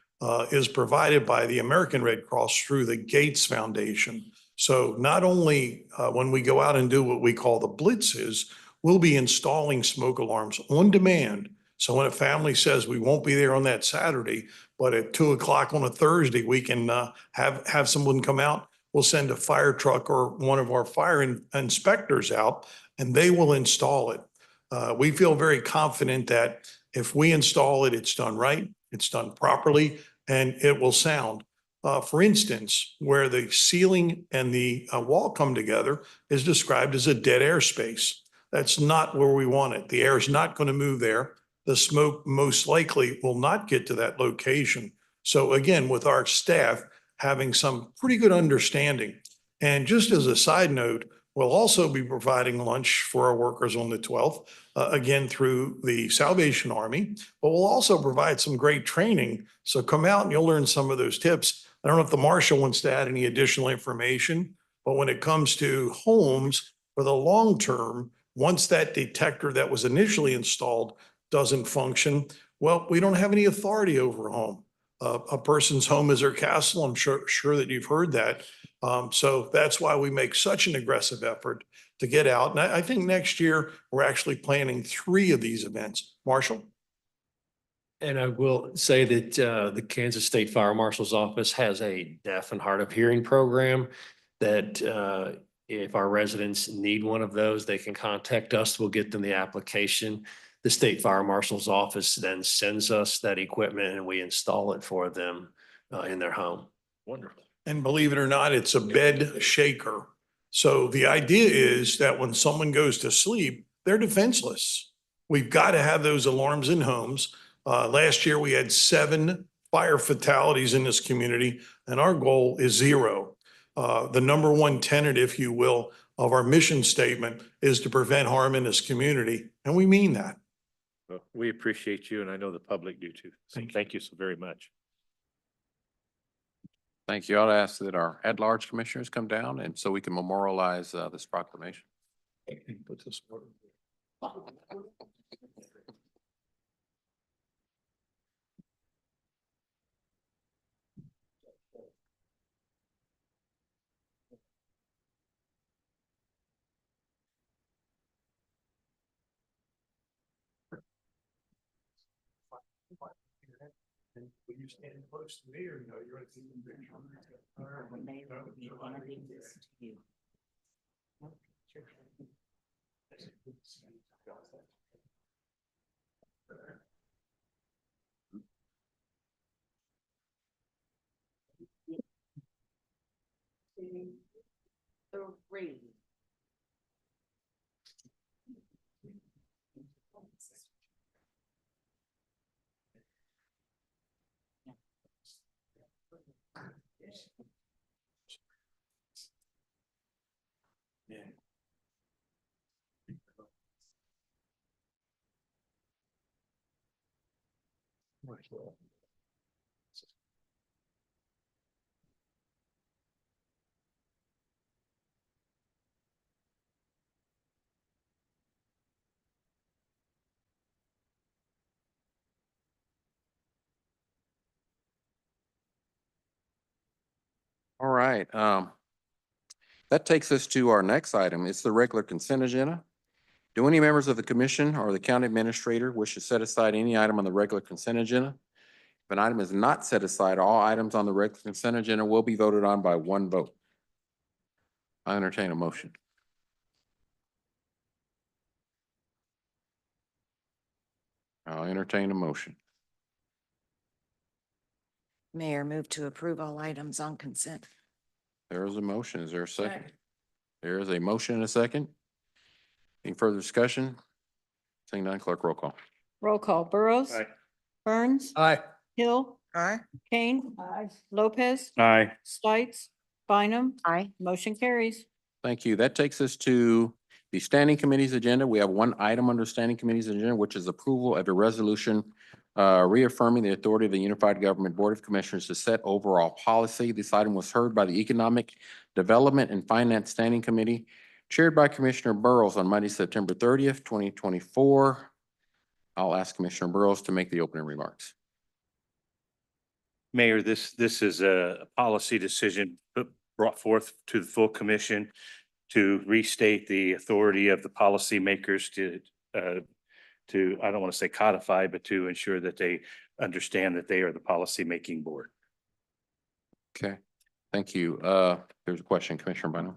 is provided by the American Red Cross through the Gates Foundation. So not only when we go out and do what we call the blitzes, we'll be installing smoke alarms on demand. So when a family says we won't be there on that Saturday, but at 2 o'clock on a Thursday, we can have someone come out. We'll send a fire truck or one of our fire inspectors out, and they will install it. We feel very confident that if we install it, it's done right, it's done properly, and it will sound. For instance, where the ceiling and the wall come together is described as a dead air space. That's not where we want it. The air is not going to move there. The smoke most likely will not get to that location. So again, with our staff having some pretty good understanding. And just as a side note, we'll also be providing lunch for our workers on the 12th, again, through the Salvation Army, but we'll also provide some great training. So come out and you'll learn some of those tips. I don't know if the marshal wants to add any additional information, but when it comes to homes for the long term, once that detector that was initially installed doesn't function, well, we don't have any authority over a home. A person's home is their castle. I'm sure that you've heard that. So that's why we make such an aggressive effort to get out. And I think next year, we're actually planning 3 of these events. Marshall? And I will say that the Kansas State Fire Marshal's Office has a deaf and hard of hearing program that if our residents need one of those, they can contact us. We'll get them the application. The State Fire Marshal's Office then sends us that equipment and we install it for them in their home. Wonderful. And believe it or not, it's a bed shaker. So the idea is that when someone goes to sleep, they're defenseless. We've got to have those alarms in homes. Last year, we had 7 fire fatalities in this community, and our goal is 0. The number one tenet, if you will, of our mission statement is to prevent harm in this community, and we mean that. Well, we appreciate you, and I know the public do too. So thank you so very much. Thank you. I'll ask that our at-large commissioners come down and so we can memorialize this proclamation. Put this word. Will you stand close to me or no? You're at the picture. All right. That takes us to our next item. It's the regular consent agenda. Do any members of the commission or the county administrator wish to set aside any item on the regular consent agenda? If an item is not set aside, all items on the regular consent agenda will be voted on by one vote. I entertain a motion. I'll entertain a motion. Mayor, move to approve all items on consent. There is a motion. Is there a second? There is a motion and a second. Any further discussion? Seeing none, clerk roll call. Roll call, Burrows. Aye. Burns. Aye. Hill. Aye. Kane. Lopez. Aye. Stites. Bynum. Aye. Motion carries. Thank you. That takes us to the standing committee's agenda. We have one item under standing committee's agenda, which is approval of a resolution reaffirming the authority of the Unified Government Board of Commissioners to set overall policy. This item was heard by the Economic Development and Finance Standing Committee, chaired by Commissioner Burrows on Monday, September 30th, 2024. I'll ask Commissioner Burrows to make the opening remarks. Mayor, this is a policy decision brought forth to the full commission to restate the authority of the policymakers to, I don't want to say codify, but to ensure that they understand that they are the policymaking board. Okay, thank you. There's a question, Commissioner Bynum.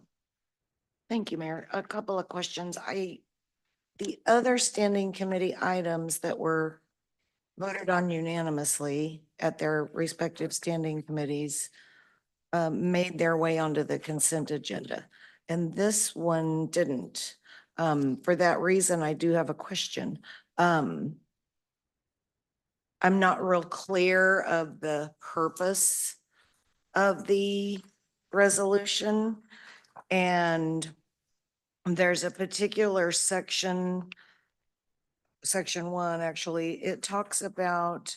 Thank you, Mayor. A couple of questions. The other standing committee items that were voted on unanimously at their respective standing committees made their way onto the consent agenda, and this one didn't. For that reason, I do have a question. I'm not real clear of the purpose of the resolution, and there's a particular section 1, actually, it talks about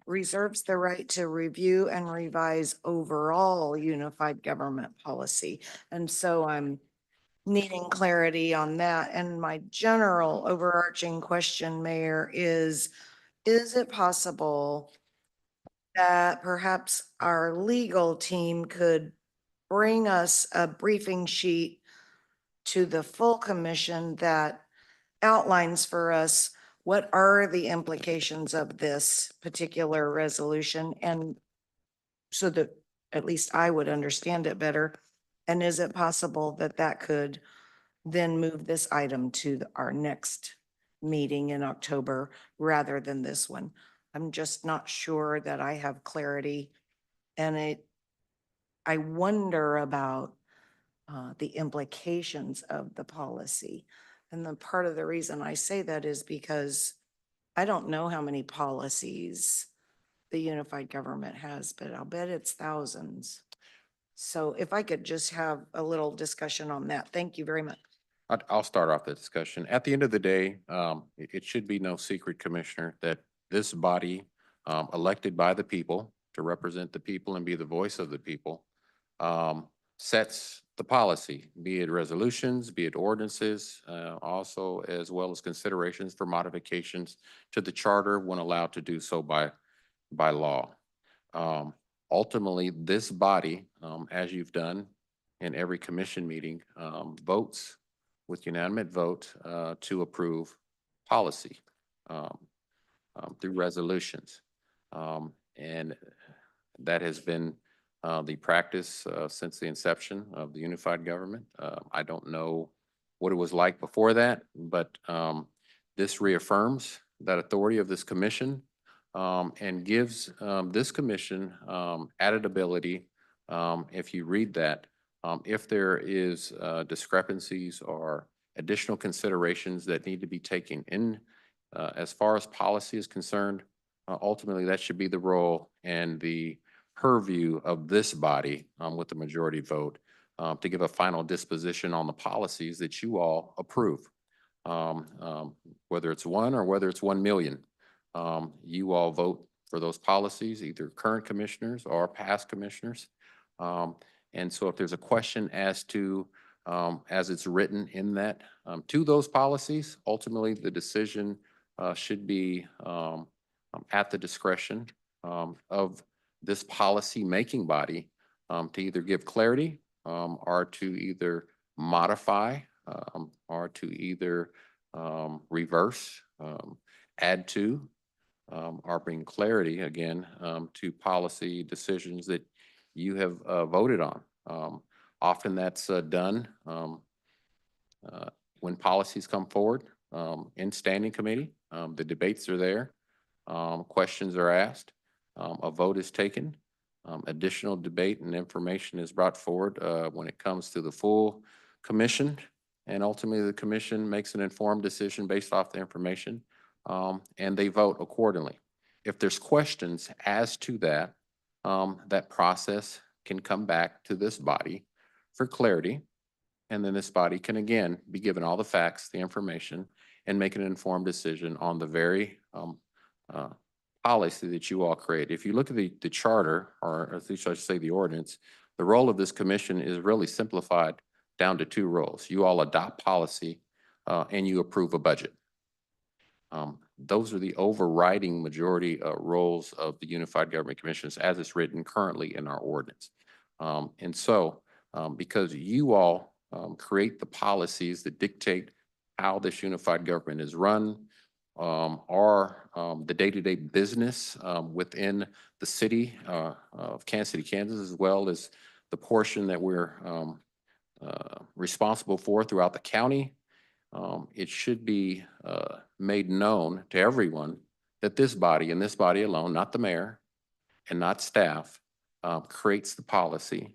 reserves the right to review and revise overall unified government policy. And so I'm needing clarity on that. And my general overarching question, Mayor, is it possible that perhaps our legal team could bring us a briefing sheet to the full commission that outlines for us what are the implications of this particular resolution, and so that at least I would understand it better? And is it possible that that could then move this item to our next meeting in October rather than this one? I'm just not sure that I have clarity, and I wonder about the implications of the policy. And the part of the reason I say that is because I don't know how many policies the unified government has, but I'll bet it's thousands. So if I could just have a little discussion on that. Thank you very much. I'll start off the discussion. At the end of the day, it should be no secret, Commissioner, that this body, elected by the people to represent the people and be the voice of the people, sets the policy, be it resolutions, be it ordinances, also as well as considerations for modifications to the charter when allowed to do so by law. Ultimately, this body, as you've done in every commission meeting, votes with unanimous vote to approve policy through resolutions. And that has been the practice since the inception of the unified government. I don't know what it was like before that, but this reaffirms that authority of this commission and gives this commission added ability, if you read that, if there is discrepancies or additional considerations that need to be taken in as far as policy is concerned, ultimately that should be the role and the purview of this body with the majority vote to give a final disposition on the policies that you all approve. Whether it's 1 or whether it's 1 million, you all vote for those policies, either current commissioners or past commissioners. And so if there's a question as to, as it's written in that, to those policies, ultimately the decision should be at the discretion of this policy-making body to either give clarity or to either modify or to either reverse, add to, or bring clarity again to policy decisions that you have voted on. Often that's done when policies come forward in standing committee. The debates are there. Questions are asked. A vote is taken. Additional debate and information is brought forward when it comes to the full commission. And ultimately, the commission makes an informed decision based off the information, and they vote accordingly. If there's questions as to that, that process can come back to this body for clarity. And then this body can again be given all the facts, the information, and make an informed decision on the very policy that you all create. If you look at the charter, or at least I should say the ordinance, the role of this commission is really simplified down to two roles. You all adopt policy and you approve a budget. Those are the overriding majority roles of the Unified Government Commissions as it's written currently in our ordinance. And so because you all create the policies that dictate how this unified government is run, are the day-to-day business within the city of Kansas City, Kansas, as well as the portion that we're responsible for throughout the county. It should be made known to everyone that this body and this body alone, not the mayor and not staff, creates the policy.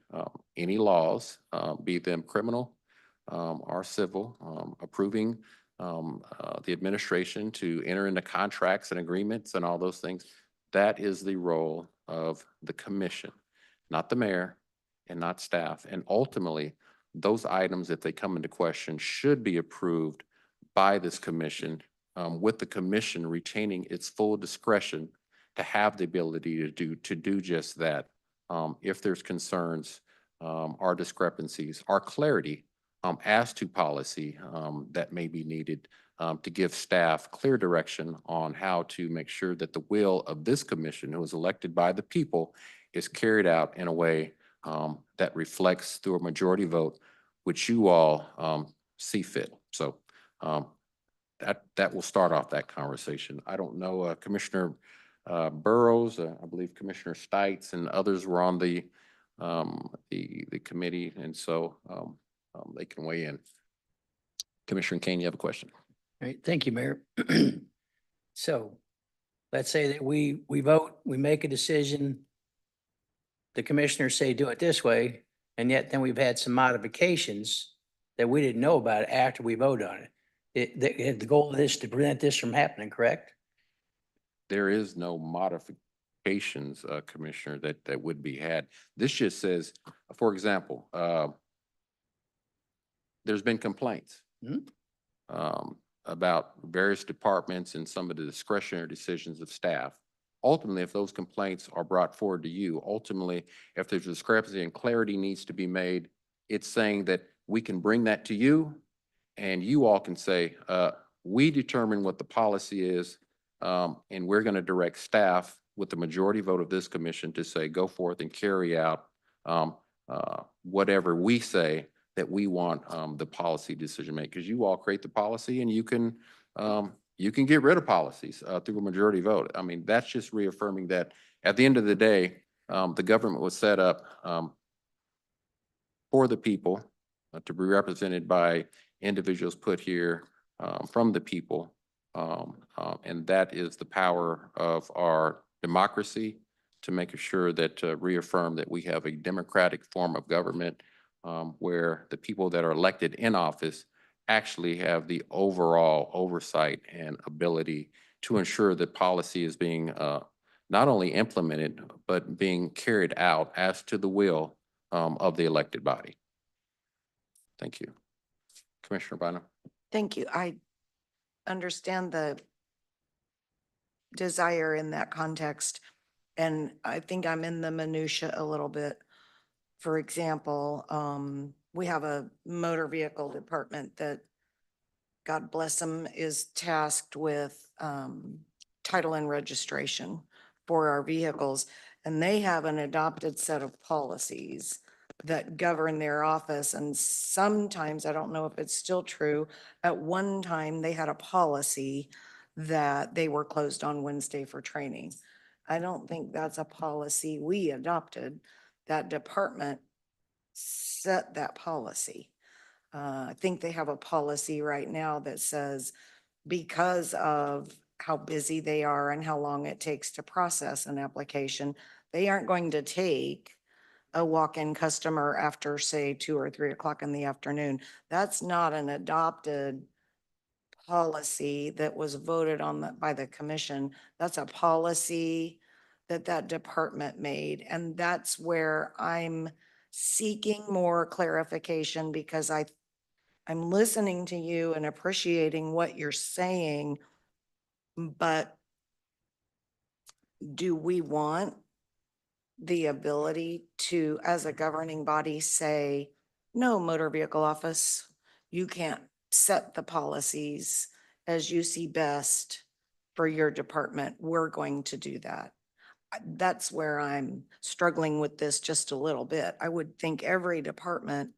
Any laws, be them criminal or civil, approving the administration to enter into contracts and agreements and all those things. That is the role of the commission, not the mayor and not staff. And ultimately, those items, if they come into question, should be approved by this commission, with the commission retaining its full discretion to have the ability to do just that. If there's concerns or discrepancies or clarity as to policy that may be needed, to give staff clear direction on how to make sure that the will of this commission, who is elected by the people, is carried out in a way that reflects through a majority vote, which you all see fit. So that will start off that conversation. I don't know, Commissioner Burrows, I believe Commissioner Stites and others were on the committee, and so they can weigh in. Commissioner Kane, you have a question? All right, thank you, Mayor. So let's say that we vote, we make a decision. The commissioners say do it this way, and yet then we've had some modifications that we didn't know about after we vote on it. The goal of this is to prevent this from happening, correct? There is no modifications, Commissioner, that would be had. This just says, for example, there's been complaints about various departments and some of the discretionary decisions of staff. Ultimately, if those complaints are brought forward to you, ultimately, if there's discrepancy and clarity needs to be made, it's saying that we can bring that to you and you all can say, we determine what the policy is, and we're going to direct staff with the majority vote of this commission to say, go forth and carry out whatever we say that we want the policy decision made, because you all create the policy and you can get rid of policies through a majority vote. I mean, that's just reaffirming that at the end of the day, the government was set up for the people to be represented by individuals put here from the people. And that is the power of our democracy, to make sure that reaffirm that we have a democratic form of government where the people that are elected in office actually have the overall oversight and ability to ensure that policy is being not only implemented, but being carried out as to the will of the elected body. Thank you. Commissioner Bynum. Thank you. I understand the desire in that context, and I think I'm in the minutia a little bit. For example, we have a motor vehicle department that, God bless them, is tasked with title and registration for our vehicles. And they have an adopted set of policies that govern their office. And sometimes, I don't know if it's still true, at one time they had a policy that they were closed on Wednesday for training. I don't think that's a policy we adopted. That department set that policy. I think they have a policy right now that says because of how busy they are and how long it takes to process an application, they aren't going to take a walk-in customer after, say, 2 or 3 o'clock in the afternoon. That's not an adopted policy that was voted on by the commission. That's a policy that that department made. And that's where I'm seeking more clarification because I'm listening to you and appreciating what you're saying, but do we want the ability to, as a governing body, say, no, motor vehicle office, you can't set the policies as you see best for your department. We're going to do that. That's where I'm struggling with this just a little bit. I would think every department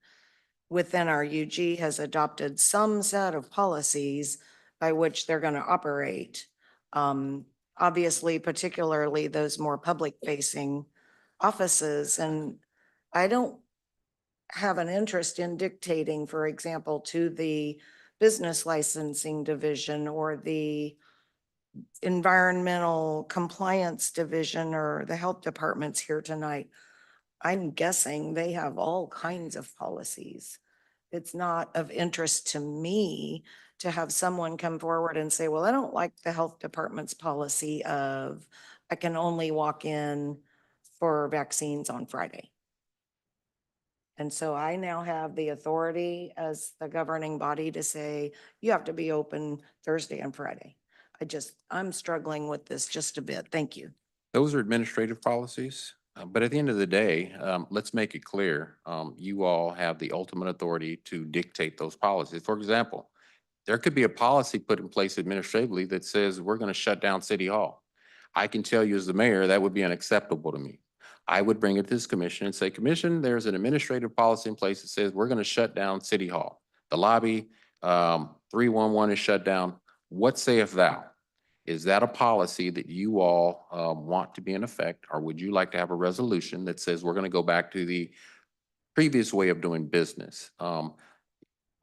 within our UG has adopted some set of policies by which they're going to operate. Obviously, particularly those more public facing offices. And I don't have an interest in dictating, for example, to the business licensing division or the environmental compliance division or the health departments here tonight. I'm guessing they have all kinds of policies. It's not of interest to me to have someone come forward and say, well, I don't like the health department's policy of I can only walk in for vaccines on Friday. And so I now have the authority as the governing body to say, you have to be open Thursday and Friday. I'm struggling with this just a bit. Thank you. Those are administrative policies, but at the end of the day, let's make it clear, you all have the ultimate authority to dictate those policies. For example, there could be a policy put in place administratively that says we're going to shut down City Hall. I can tell you as the mayor, that would be unacceptable to me. I would bring it to this commission and say, Commission, there's an administrative policy in place that says we're going to shut down City Hall. The lobby, 311 is shut down. What sayeth thou? Is that a policy that you all want to be in effect, or would you like to have a resolution that says we're going to go back to the previous way of doing business?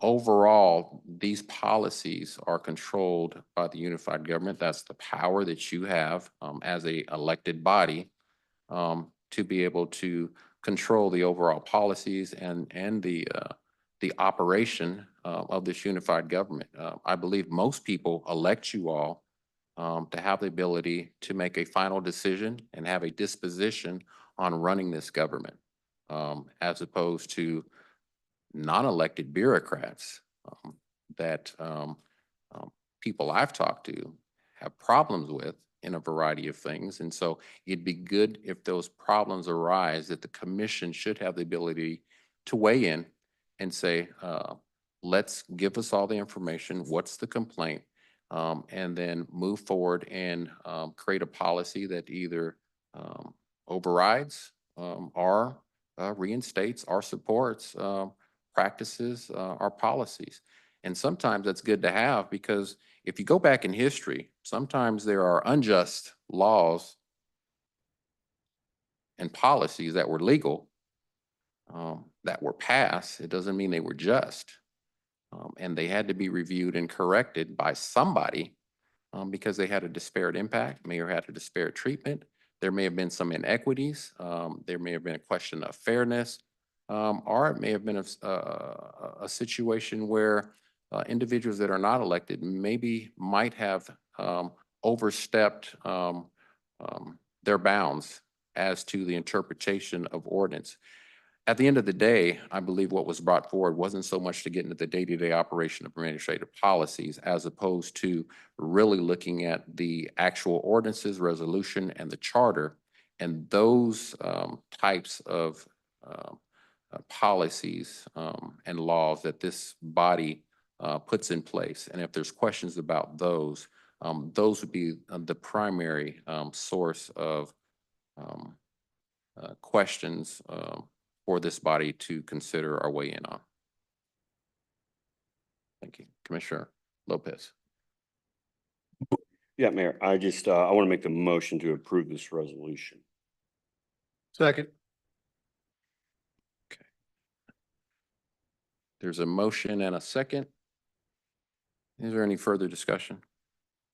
Overall, these policies are controlled by the unified government. That's the power that you have as a elected body to be able to control the overall policies and the operation of this unified government. I believe most people elect you all to have the ability to make a final decision and have a disposition on running this government, as opposed to non-elected bureaucrats that people I've talked to have problems with in a variety of things. And so it'd be good if those problems arise, that the commission should have the ability to weigh in and say, let's give us all the information. What's the complaint? And then move forward and create a policy that either overrides or reinstates or supports practices, our policies. And sometimes that's good to have, because if you go back in history, sometimes there are unjust laws and policies that were legal, that were passed. It doesn't mean they were just. And they had to be reviewed and corrected by somebody because they had a disparate impact, may have had a disparate treatment. There may have been some inequities. There may have been a question of fairness. Or it may have been a situation where individuals that are not elected maybe might have overstepped their bounds as to the interpretation of ordinance. At the end of the day, I believe what was brought forward wasn't so much to get into the day-to-day operation of administrative policies, as opposed to really looking at the actual ordinances, resolution, and the charter, and those types of policies and laws that this body puts in place. And if there's questions about those would be the primary source of questions for this body to consider or weigh in on. Thank you. Commissioner Lopez. Yeah, Mayor, I want to make the motion to approve this resolution. Second. There's a motion and a second. Is there any further discussion?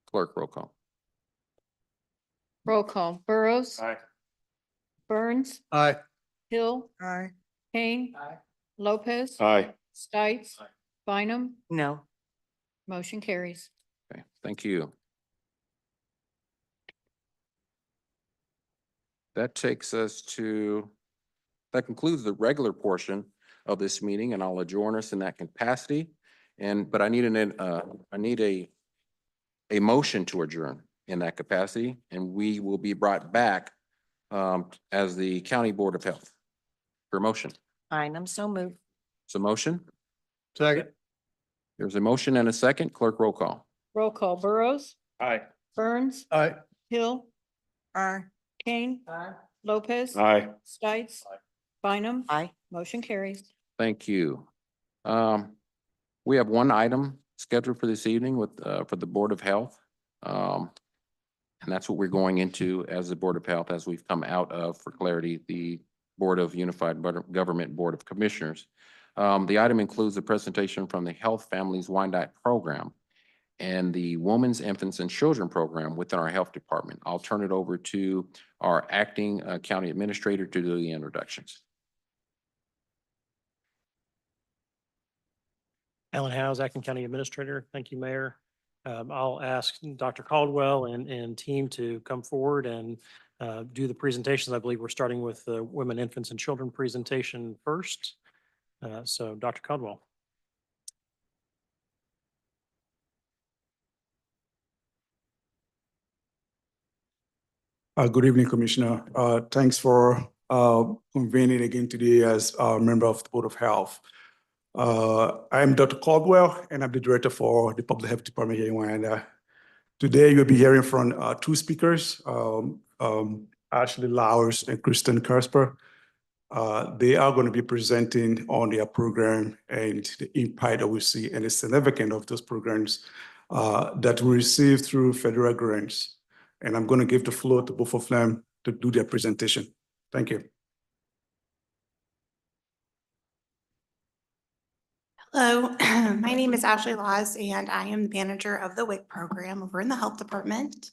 Clerk, roll call. Roll call. Burrows. Aye. Burns. Aye. Hill. Aye. Kane. Lopez. Aye. Stites. Bynum. No. Motion carries. Okay, thank you. That takes us to, that concludes the regular portion of this meeting, and I'll adjourn us in that capacity. But I need a motion to adjourn in that capacity, and we will be brought back as the County Board of Health. For motion. Fine, I'm so moved. So motion? Second. There's a motion and a second. Clerk, roll call. Roll call. Burrows. Aye. Burns. Aye. Hill. Aye. Kane. Lopez. Aye. Stites. Bynum. Aye. Motion carries. Thank you. We have one item scheduled for this evening with, for the Board of Health. And that's what we're going into as the Board of Health, as we've come out of, for clarity, the Board of Unified Government Board of Commissioners. The item includes a presentation from the Health Families Wyandotte Program and the Women's, Infants, and Children Program within our Health Department. I'll turn it over to our acting county administrator to do the introductions. Alan Howes, Acting County Administrator. Thank you, Mayor. I'll ask Dr. Caldwell and team to come forward and do the presentations. I believe we're starting with the Women, Infants, and Children presentation first. So Dr. Caldwell. Good evening, Commissioner. Thanks for convening again today as a member of the Board of Health. I am Dr. Caldwell, and I'm the Director for the Public Health Department here in Wyandotte. Today, you'll be hearing from two speakers, Ashley Lowers and Kristen Kasper. They are going to be presenting on their program and the impact that we see and the significance of those programs that we receive through federal grants. And I'm going to give the floor to both of them to do their presentation. Thank you. Hello, my name is Ashley Laws, and I am the manager of the WIC program over in the Health Department.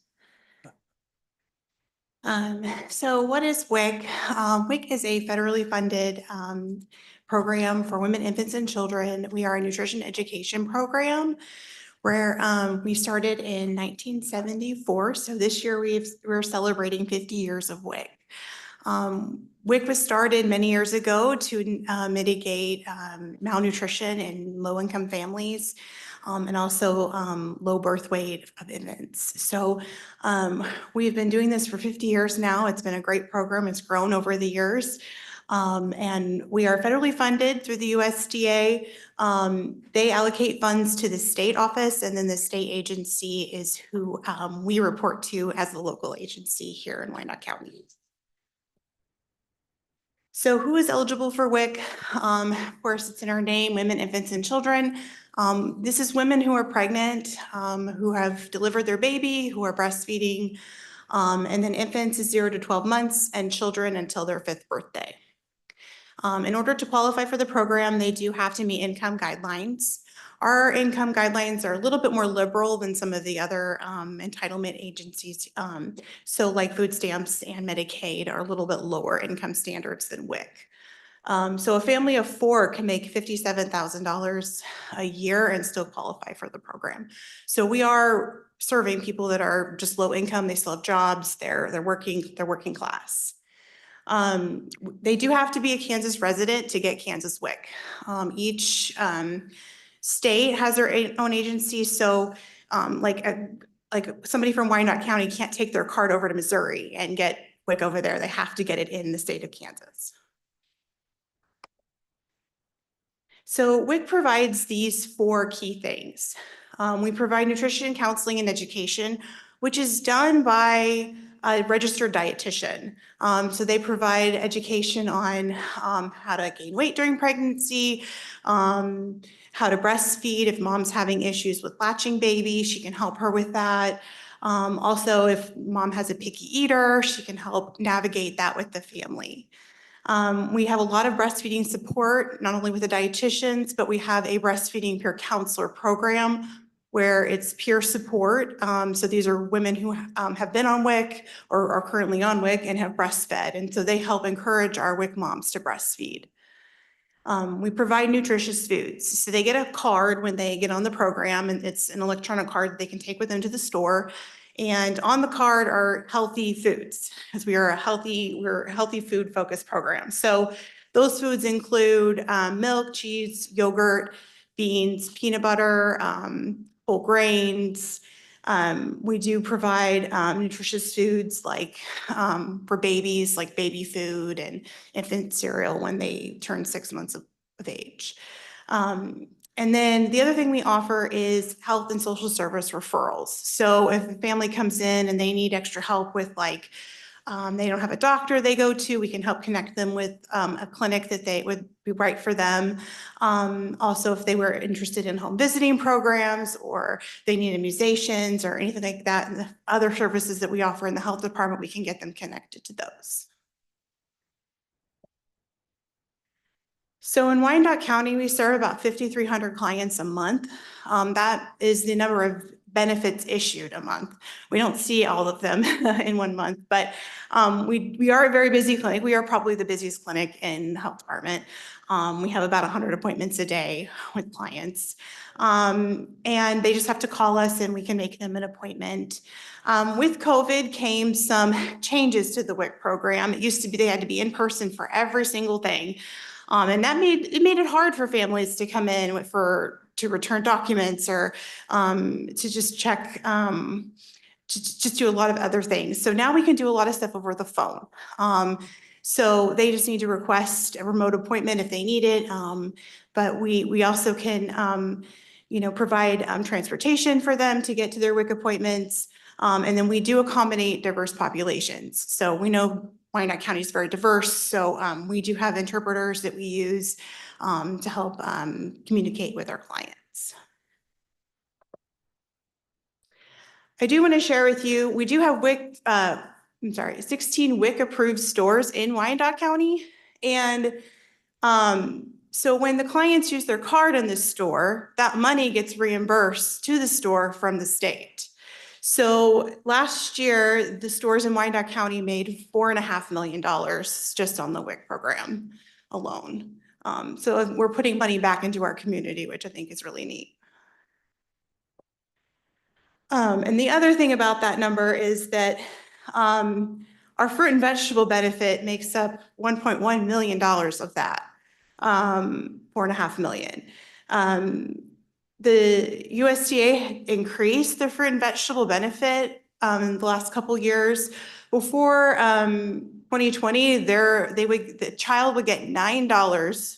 So what is WIC? WIC is a federally funded program for women, infants, and children. We are a nutrition education program where we started in 1974. So this year we're celebrating 50 years of WIC. WIC was started many years ago to mitigate malnutrition in low-income families and also low birth weight of infants. So we've been doing this for 50 years now. It's been a great program. It's grown over the years. And we are federally funded through the USDA. They allocate funds to the state office, and then the state agency is who we report to as the local agency here in Wyandotte County. So who is eligible for WIC? Of course, it's in our name, Women, Infants, and Children. This is women who are pregnant, who have delivered their baby, who are breastfeeding, and then infants is 0 to 12 months, and children until their 5th birthday. In order to qualify for the program, they do have to meet income guidelines. Our income guidelines are a little bit more liberal than some of the other entitlement agencies. So like food stamps and Medicaid are a little bit lower income standards than WIC. So a family of 4 can make $57,000 a year and still qualify for the program. So we are serving people that are just low income. They still have jobs. They're working class. They do have to be a Kansas resident to get Kansas WIC. Each state has their own agency. So like somebody from Wyandotte County can't take their card over to Missouri and get WIC over there. They have to get it in the state of Kansas. So WIC provides these 4 key things. We provide nutrition, counseling, and education, which is done by a registered dietitian. So they provide education on how to gain weight during pregnancy, how to breastfeed if mom's having issues with latching baby, she can help her with that. Also, if mom has a picky eater, she can help navigate that with the family. We have a lot of breastfeeding support, not only with the dietitians, but we have a breastfeeding peer counselor program where it's peer support. So these are women who have been on WIC or are currently on WIC and have breastfed. And so they help encourage our WIC moms to breastfeed. We provide nutritious foods. So they get a card when they get on the program, and it's an electronic card that they can take with them to the store. And on the card are healthy foods, because we're a healthy food focused program. So those foods include milk, cheese, yogurt, beans, peanut butter, whole grains. We do provide nutritious foods like for babies, like baby food and infant cereal when they turn 6 months of age. And then the other thing we offer is health and social service referrals. So if a family comes in and they need extra help with like, they don't have a doctor they go to, we can help connect them with a clinic that they would be right for them. Also, if they were interested in home visiting programs or they need immunizations or anything like that, and the other services that we offer in the health department, we can get them connected to those. So in Wyandotte County, we serve about 5,300 clients a month. That is the number of benefits issued a month. We don't see all of them in 1 month, but we are a very busy clinic. We are probably the busiest clinic in the health department. We have about 100 appointments a day with clients. And they just have to call us and we can make them an appointment. With COVID came some changes to the WIC program. It used to be they had to be in person for every single thing. And that made it hard for families to come in to return documents or to just check, just do a lot of other things. So now we can do a lot of stuff over the phone. So they just need to request a remote appointment if they need it. But we also can, provide transportation for them to get to their WIC appointments. And then we do accommodate diverse populations. So we know Wyandotte County is very diverse, so we do have interpreters that we use to help communicate with our clients. I do want to share with you, we do have 16 WIC approved stores in Wyandotte County. And so when the clients use their card in the store, that money gets reimbursed to the store from the state. So last year, the stores in Wyandotte County made $4.5 million just on the WIC program alone. So we're putting money back into our community, which I think is really neat. And the other thing about that number is that our fruit and vegetable benefit makes up $1.1 million of that, $4.5 million. The USDA increased the fruit and vegetable benefit in the last couple years. Before 2020, the child would get $9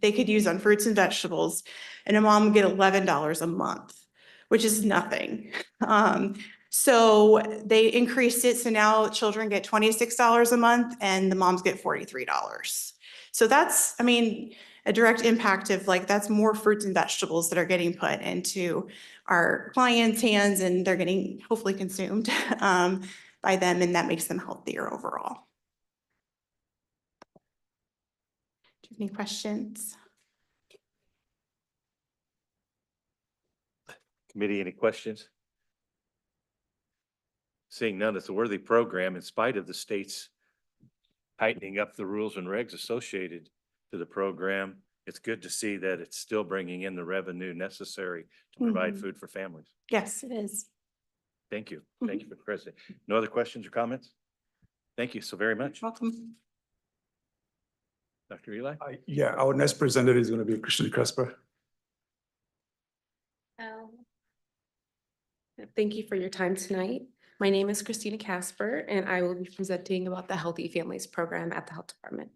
they could use on fruits and vegetables, and a mom would get $11 a month, which is nothing. So they increased it, so now children get $26 a month and the moms get $43. So that's, a direct impact of that's more fruits and vegetables that are getting put into our clients' hands and they're getting hopefully consumed by them, and that makes them healthier overall. Do you have any questions? Committee, any questions? Seeing none, it's a worthy program in spite of the state's tightening up the rules and regs associated to the program. It's good to see that it's still bringing in the revenue necessary to provide food for families. Yes, it is. Thank you. Thank you for the president. No other questions or comments? Thank you so very much. Welcome. Dr. Eli? Yeah, our next presenter is going to be Christine Casper. Thank you for your time tonight. My name is Christina Casper, and I will be presenting about the Healthy Families Program at the Health Department.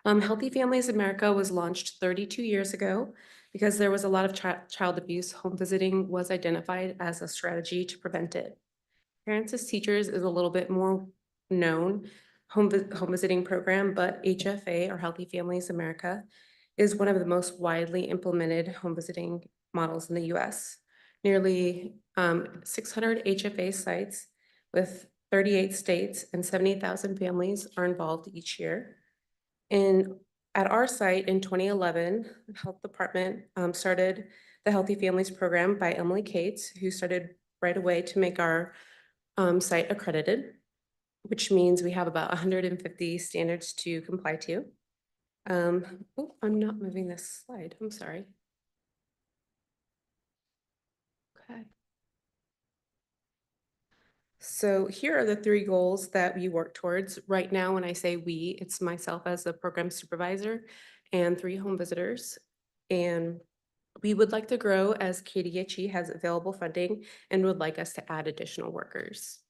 Healthy Families America was launched 32 years ago because there was a lot of child abuse. Home visiting was identified as a strategy to prevent it. Parents as Teachers is a little bit more known home visiting program, but HFA, or Healthy Families America, is one of the most widely implemented home visiting models in the US. Nearly 600 HFA sites with 38 states and 70,000 families are involved each year. At our site in 2011, the health department started the Healthy Families Program by Emily Cates, who started right away to make our site accredited, which means we have about 150 standards to comply to. Oh, I'm not moving this slide. I'm sorry. Okay. So here are the 3 goals that we work towards. Right now, when I say we, it's myself as the program supervisor and 3 home visitors. And we would like to grow as KDHE has available funding and would like us to add additional workers.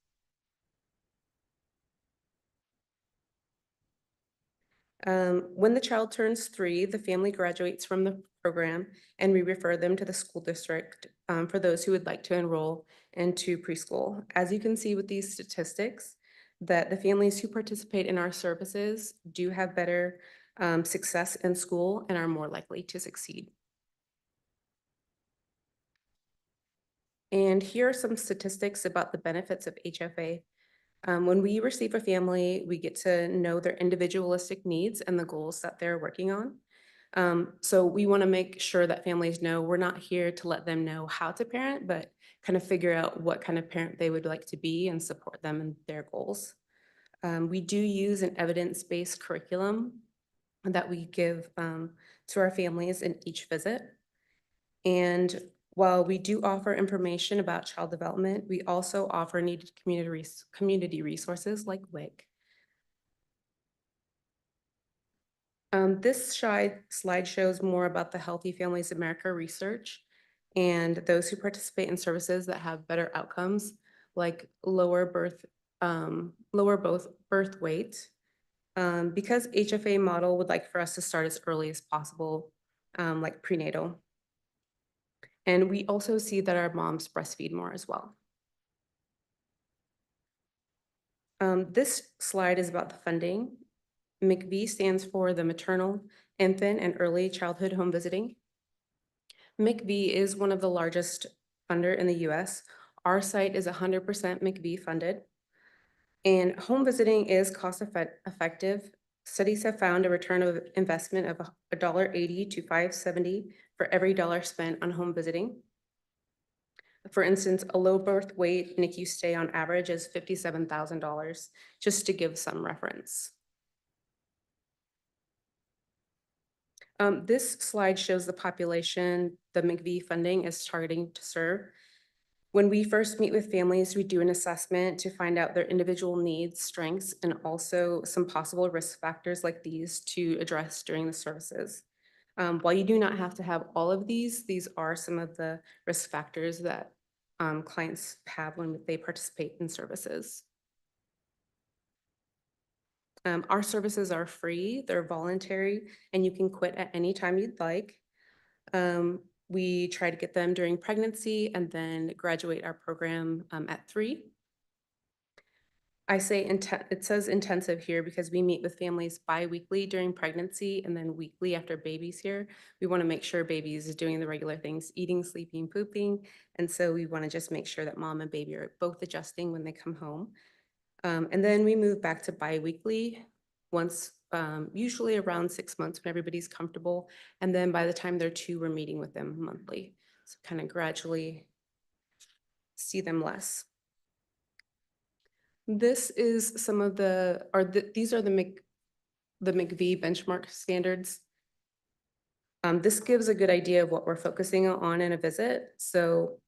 When the child turns 3, the family graduates from the program and we refer them to the school district for those who would like to enroll into preschool. As you can see with these statistics, that the families who participate in our services do have better success in school and are more likely to succeed. And here are some statistics about the benefits of HFA. When we receive a family, we get to know their individualistic needs and the goals that they're working on. So we want to make sure that families know we're not here to let them know how to parent, but kind of figure out what kind of parent they would like to be and support them in their goals. We do use an evidence-based curriculum that we give to our families in each visit. And while we do offer information about child development, we also offer needed community resources like WIC. This slide shows more about the Healthy Families America research and those who participate in services that have better outcomes, like lower birth weight. Because HFA model would like for us to start as early as possible, like prenatal. And we also see that our moms breastfeed more as well. This slide is about the funding. MCV stands for the Maternal, Infant, and Early Childhood Home Visiting. MCV is one of the largest funder in the US. Our site is 100% MCV funded. And home visiting is cost effective. Studies have found a return of investment of $1.80 to $5.70 for every dollar spent on home visiting. For instance, a low birth weight NICU stay on average is $57,000, just to give some reference. This slide shows the population the MCV funding is targeting to serve. When we first meet with families, we do an assessment to find out their individual needs, strengths, and also some possible risk factors like these to address during the services. While you do not have to have all of these are some of the risk factors that clients have when they participate in services. Our services are free, they're voluntary, and you can quit at any time you'd like. We try to get them during pregnancy and then graduate our program at 3. I say it says intensive here because we meet with families bi-weekly during pregnancy and then weekly after baby's here. We want to make sure baby's is doing the regular things, eating, sleeping, pooping. And so we want to just make sure that mom and baby are both adjusting when they come home. And then we move back to bi-weekly once, usually around 6 months when everybody's comfortable. And then by the time they're 2, we're meeting with them monthly. So kind of gradually see them less. This is some of these are the MCV benchmark standards. This gives a good idea of what we're focusing on in a visit. So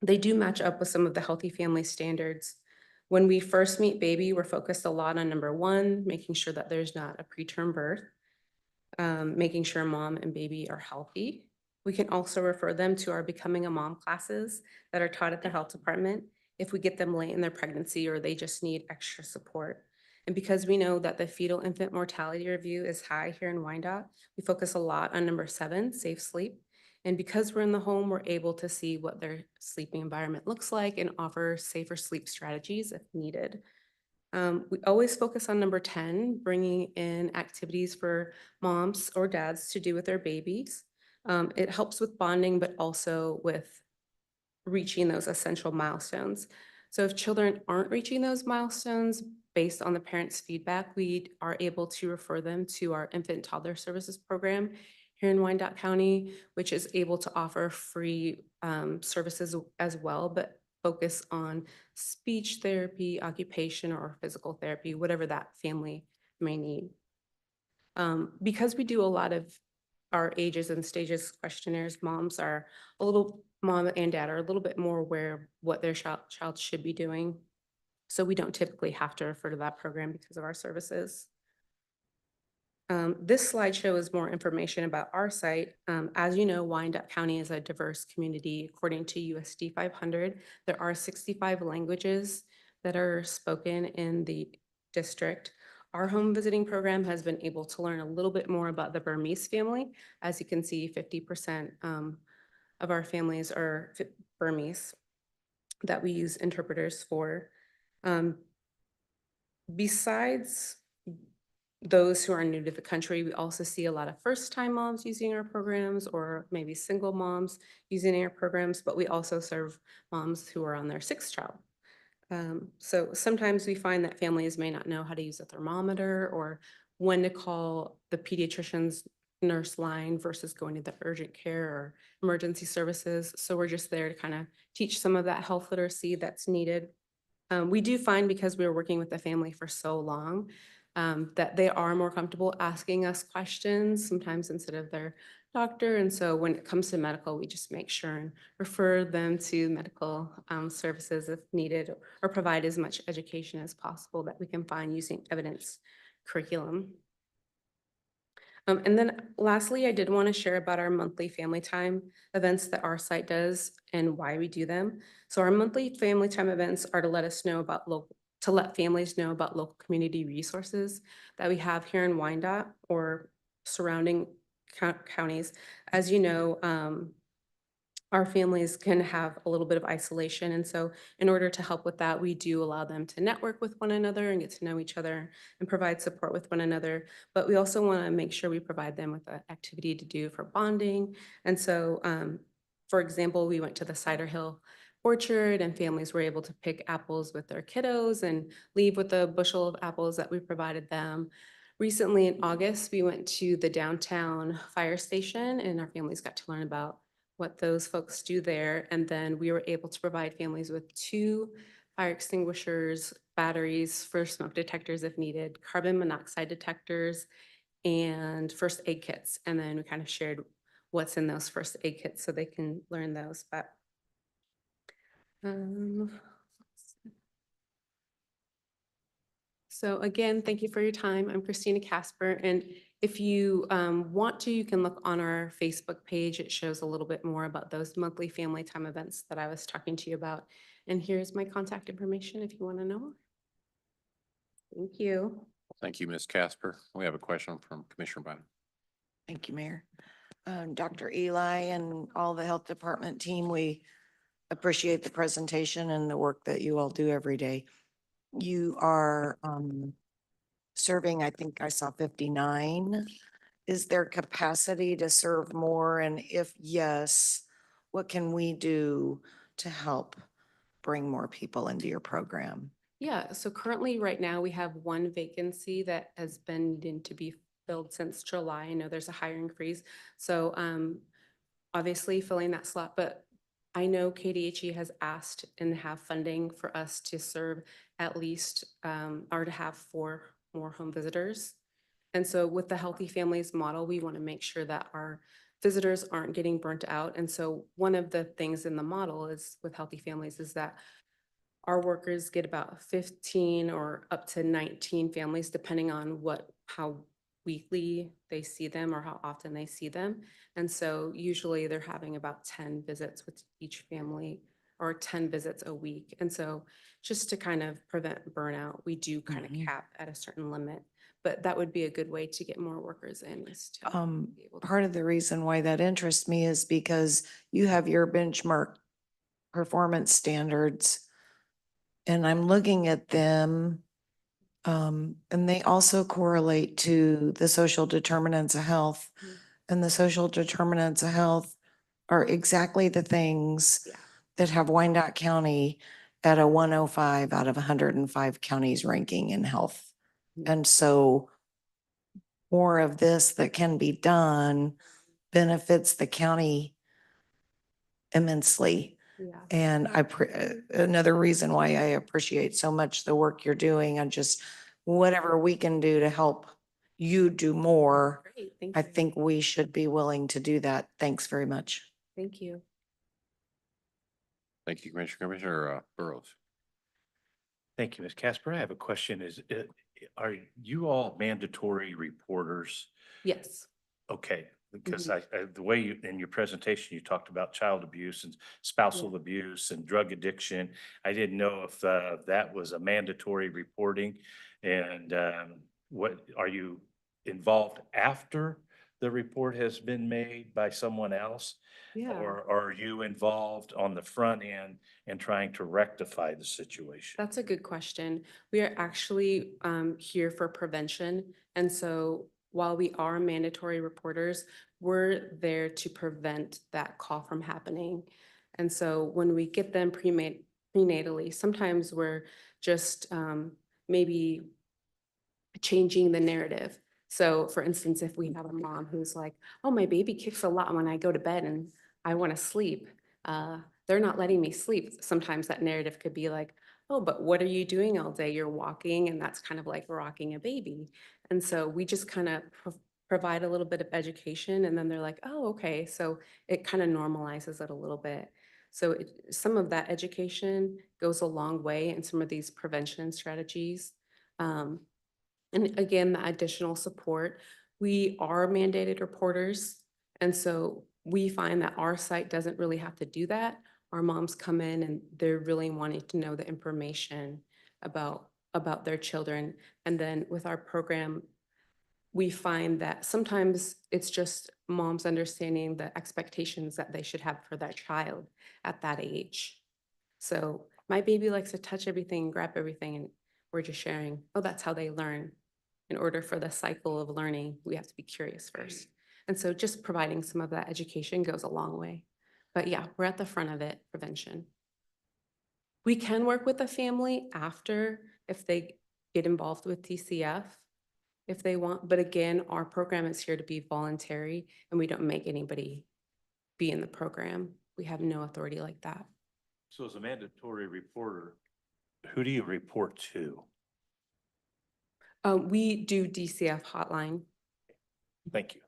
they do match up with some of the Healthy Family standards. When we first meet baby, we're focused a lot on number 1, making sure that there's not a preterm birth, making sure mom and baby are healthy. We can also refer them to our Becoming a Mom classes that are taught at the health department if we get them late in their pregnancy or they just need extra support. And because we know that the fetal infant mortality review is high here in Wyandotte, we focus a lot on number 7, safe sleep. And because we're in the home, we're able to see what their sleeping environment looks like and offer safer sleep strategies if needed. We always focus on number 10, bringing in activities for moms or dads to do with their babies. It helps with bonding, but also with reaching those essential milestones. So if children aren't reaching those milestones based on the parents' feedback, we are able to refer them to our infant toddler services program here in Wyandotte County, which is able to offer free services as well, but focus on speech therapy, occupation, or physical therapy, whatever that family may need. Because we do a lot of our ages and stages questionnaires, mom and dad are a little bit more aware of what their child should be doing. So we don't typically have to refer to that program because of our services. This slideshow is more information about our site. As you know, Wyandotte County is a diverse community. According to USD 500, there are 65 languages that are spoken in the district. Our home visiting program has been able to learn a little bit more about the Burmese family. As you can see, 50% of our families are Burmese that we use interpreters for. Besides those who are new to the country, we also see a lot of first-time moms using our programs, or maybe single moms using our programs, but we also serve moms who are on their 6th child. So sometimes we find that families may not know how to use a thermometer or when to call the pediatrician's nurse line versus going to the urgent care or emergency services. So we're just there to kind of teach some of that health literacy that's needed. We do find, because we were working with the family for so long, that they are more comfortable asking us questions sometimes instead of their doctor. And so when it comes to medical, we just make sure and refer them to medical services if needed, or provide as much education as possible that we can find using evidence curriculum. And then lastly, I did want to share about our monthly family time events that our site does and why we do them. So our monthly family time events are to let us know about let families know about local community resources that we have here in Wyandotte or surrounding counties. As you know, our families can have a little bit of isolation. And so in order to help with that, we do allow them to network with one another and get to know each other and provide support with one another. But we also want to make sure we provide them with an activity to do for bonding. And so, for example, we went to the Cider Hill orchard and families were able to pick apples with their kiddos and leave with a bushel of apples that we provided them. Recently in August, we went to the downtown fire station and our families got to learn about what those folks do there. And then we were able to provide families with 2 fire extinguishers, batteries for smoke detectors if needed, carbon monoxide detectors, and first aid kits. And then we kind of shared what's in those first aid kits so they can learn those. But so again, thank you for your time. I'm Christina Casper, and if you want to, you can look on our Facebook page. It shows a little bit more about those monthly family time events that I was talking to you about. And here's my contact information if you want to know more. Thank you. Thank you, Ms. Casper. We have a question from Commissioner Bynum. Thank you, Mayor. Dr. Eli and all the health department team, we appreciate the presentation and the work that you all do every day. You are serving, I think I saw 59. Is there capacity to serve more? And if yes, what can we do to help bring more people into your program? Yeah, so currently right now we have 1 vacancy that has been needing to be filled since July. I know there's a hiring freeze. So obviously filling that slot, but I know KDHE has asked and have funding for us to serve at least or to have 4 more home visitors. And so with the Healthy Families model, we want to make sure that our visitors aren't getting burnt out. And so one of the things in the model is with Healthy Families is that our workers get about 15 or up to 19 families, depending on how weekly they see them or how often they see them. And so usually they're having about 10 visits with each family, or 10 visits a week. And so just to kind of prevent burnout, we do kind of cap at a certain limit, but that would be a good way to get more workers in. Is to be able to- Part of the reason why that interests me is because you have your benchmark performance standards, and I'm looking at them, and they also correlate to the social determinants of health. And the social determinants of health are exactly the things that have Wyandotte County at a 105 out of 105 counties ranking in health. And so more of this that can be done benefits the county immensely. Yeah. And another reason why I appreciate so much the work you're doing and just whatever we can do to help you do more, Great, thank I you. think we should be willing to do that. Thanks very much. Thank you. Thank you, Commissioner Burrows. Thank you, Ms. Casper. I have a question. Are you all mandatory reporters? Yes. Okay, because the way you, in your presentation, you talked about child abuse and spousal abuse and drug addiction. I didn't know if that was a mandatory reporting. And what, are you involved after the report has been made by someone else? Yeah. Or are you involved on the front end and trying to rectify the situation? That's a good question. We are actually here for prevention. And so while we are mandatory reporters, we're there to prevent that call from happening. And so when we get them prenatally, sometimes we're just maybe changing the narrative. So for instance, if we have a mom who's like, oh, my baby kicks a lot when I go to bed and I want to sleep, they're not letting me sleep. Sometimes that narrative could be like, oh, but what are you doing all day? You're walking, and that's kind of like rocking a baby. And so we just kind of provide a little bit of education, and then they're like, oh, okay. So it kind of normalizes it a little bit. So some of that education goes a long way in some of these prevention strategies. And again, the additional support, we are mandated reporters. And so we find that our site doesn't really have to do that. Our moms come in and they're really wanting to know the information about their children. And then with our program, we find that sometimes it's just moms understanding the expectations that they should have for their child at that age. So my baby likes to touch everything, grab everything, and we're just sharing, oh, that's how they learn. In order for the cycle of learning, we have to be curious first. And so just providing some of that education goes a long way. But yeah, we're at the front of it, prevention. We can work with the family after if they get involved with TCF, if they want. But again, our program is here to be voluntary, and we don't make anybody be in the program. We have no authority like that. So as a mandatory reporter, who do you report to? We do DCF hotline. Thank you.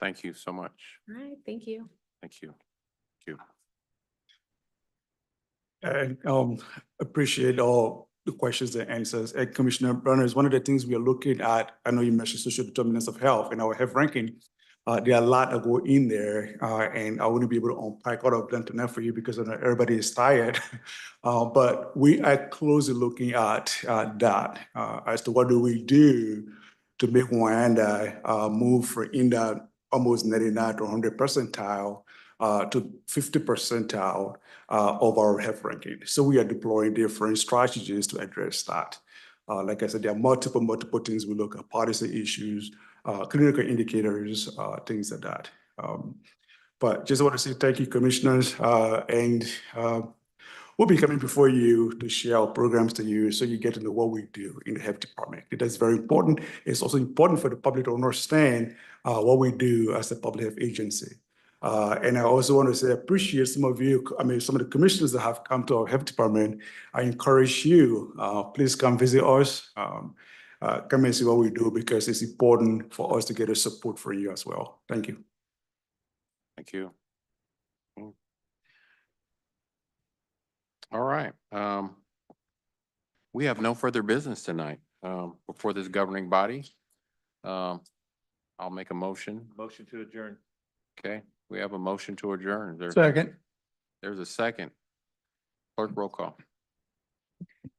Thank you so much. All right, thank you. Thank you. Thank you. And appreciate all the questions and answers. And Commissioner Berners, one of the things we are looking at, I know you mentioned social determinants of health in our health ranking. There are a lot that go in there, and I wouldn't be able to unpack all of them tonight for you because I know everybody is tired. But we are closely looking at that as to what do we do to make Wyandotte move from in that almost 99 to 100 percentile to 50 percentile of our health ranking. So we are deploying different strategies to address that. Like I said, there are multiple things we look at: policy issues, clinical indicators, things like that. But just want to say thank you, commissioners, and we'll be coming before you to share our programs to you so you get to know what we do in the health department. It is very important. It's also important for the public to understand what we do as a public health agency. And I also want to say, I appreciate some of you, some of the commissioners that have come to our health department. I encourage you, please come visit us. Come and see what we do because it's important for us to get a support for you as well. Thank you. Thank you. All right. We have no further business tonight before this governing body. I'll make a motion. Motion to adjourn. Okay, we have a motion to adjourn. Second. There's a second. Clerk, roll call.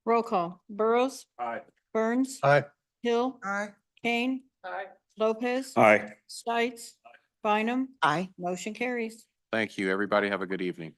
Roll call. Burrows. Aye. Burns. Aye. Hill. Aye. Kane. Aye. Lopez. Aye. Stites. Bynum. Aye. Motion carries. Thank you. Everybody have a good evening.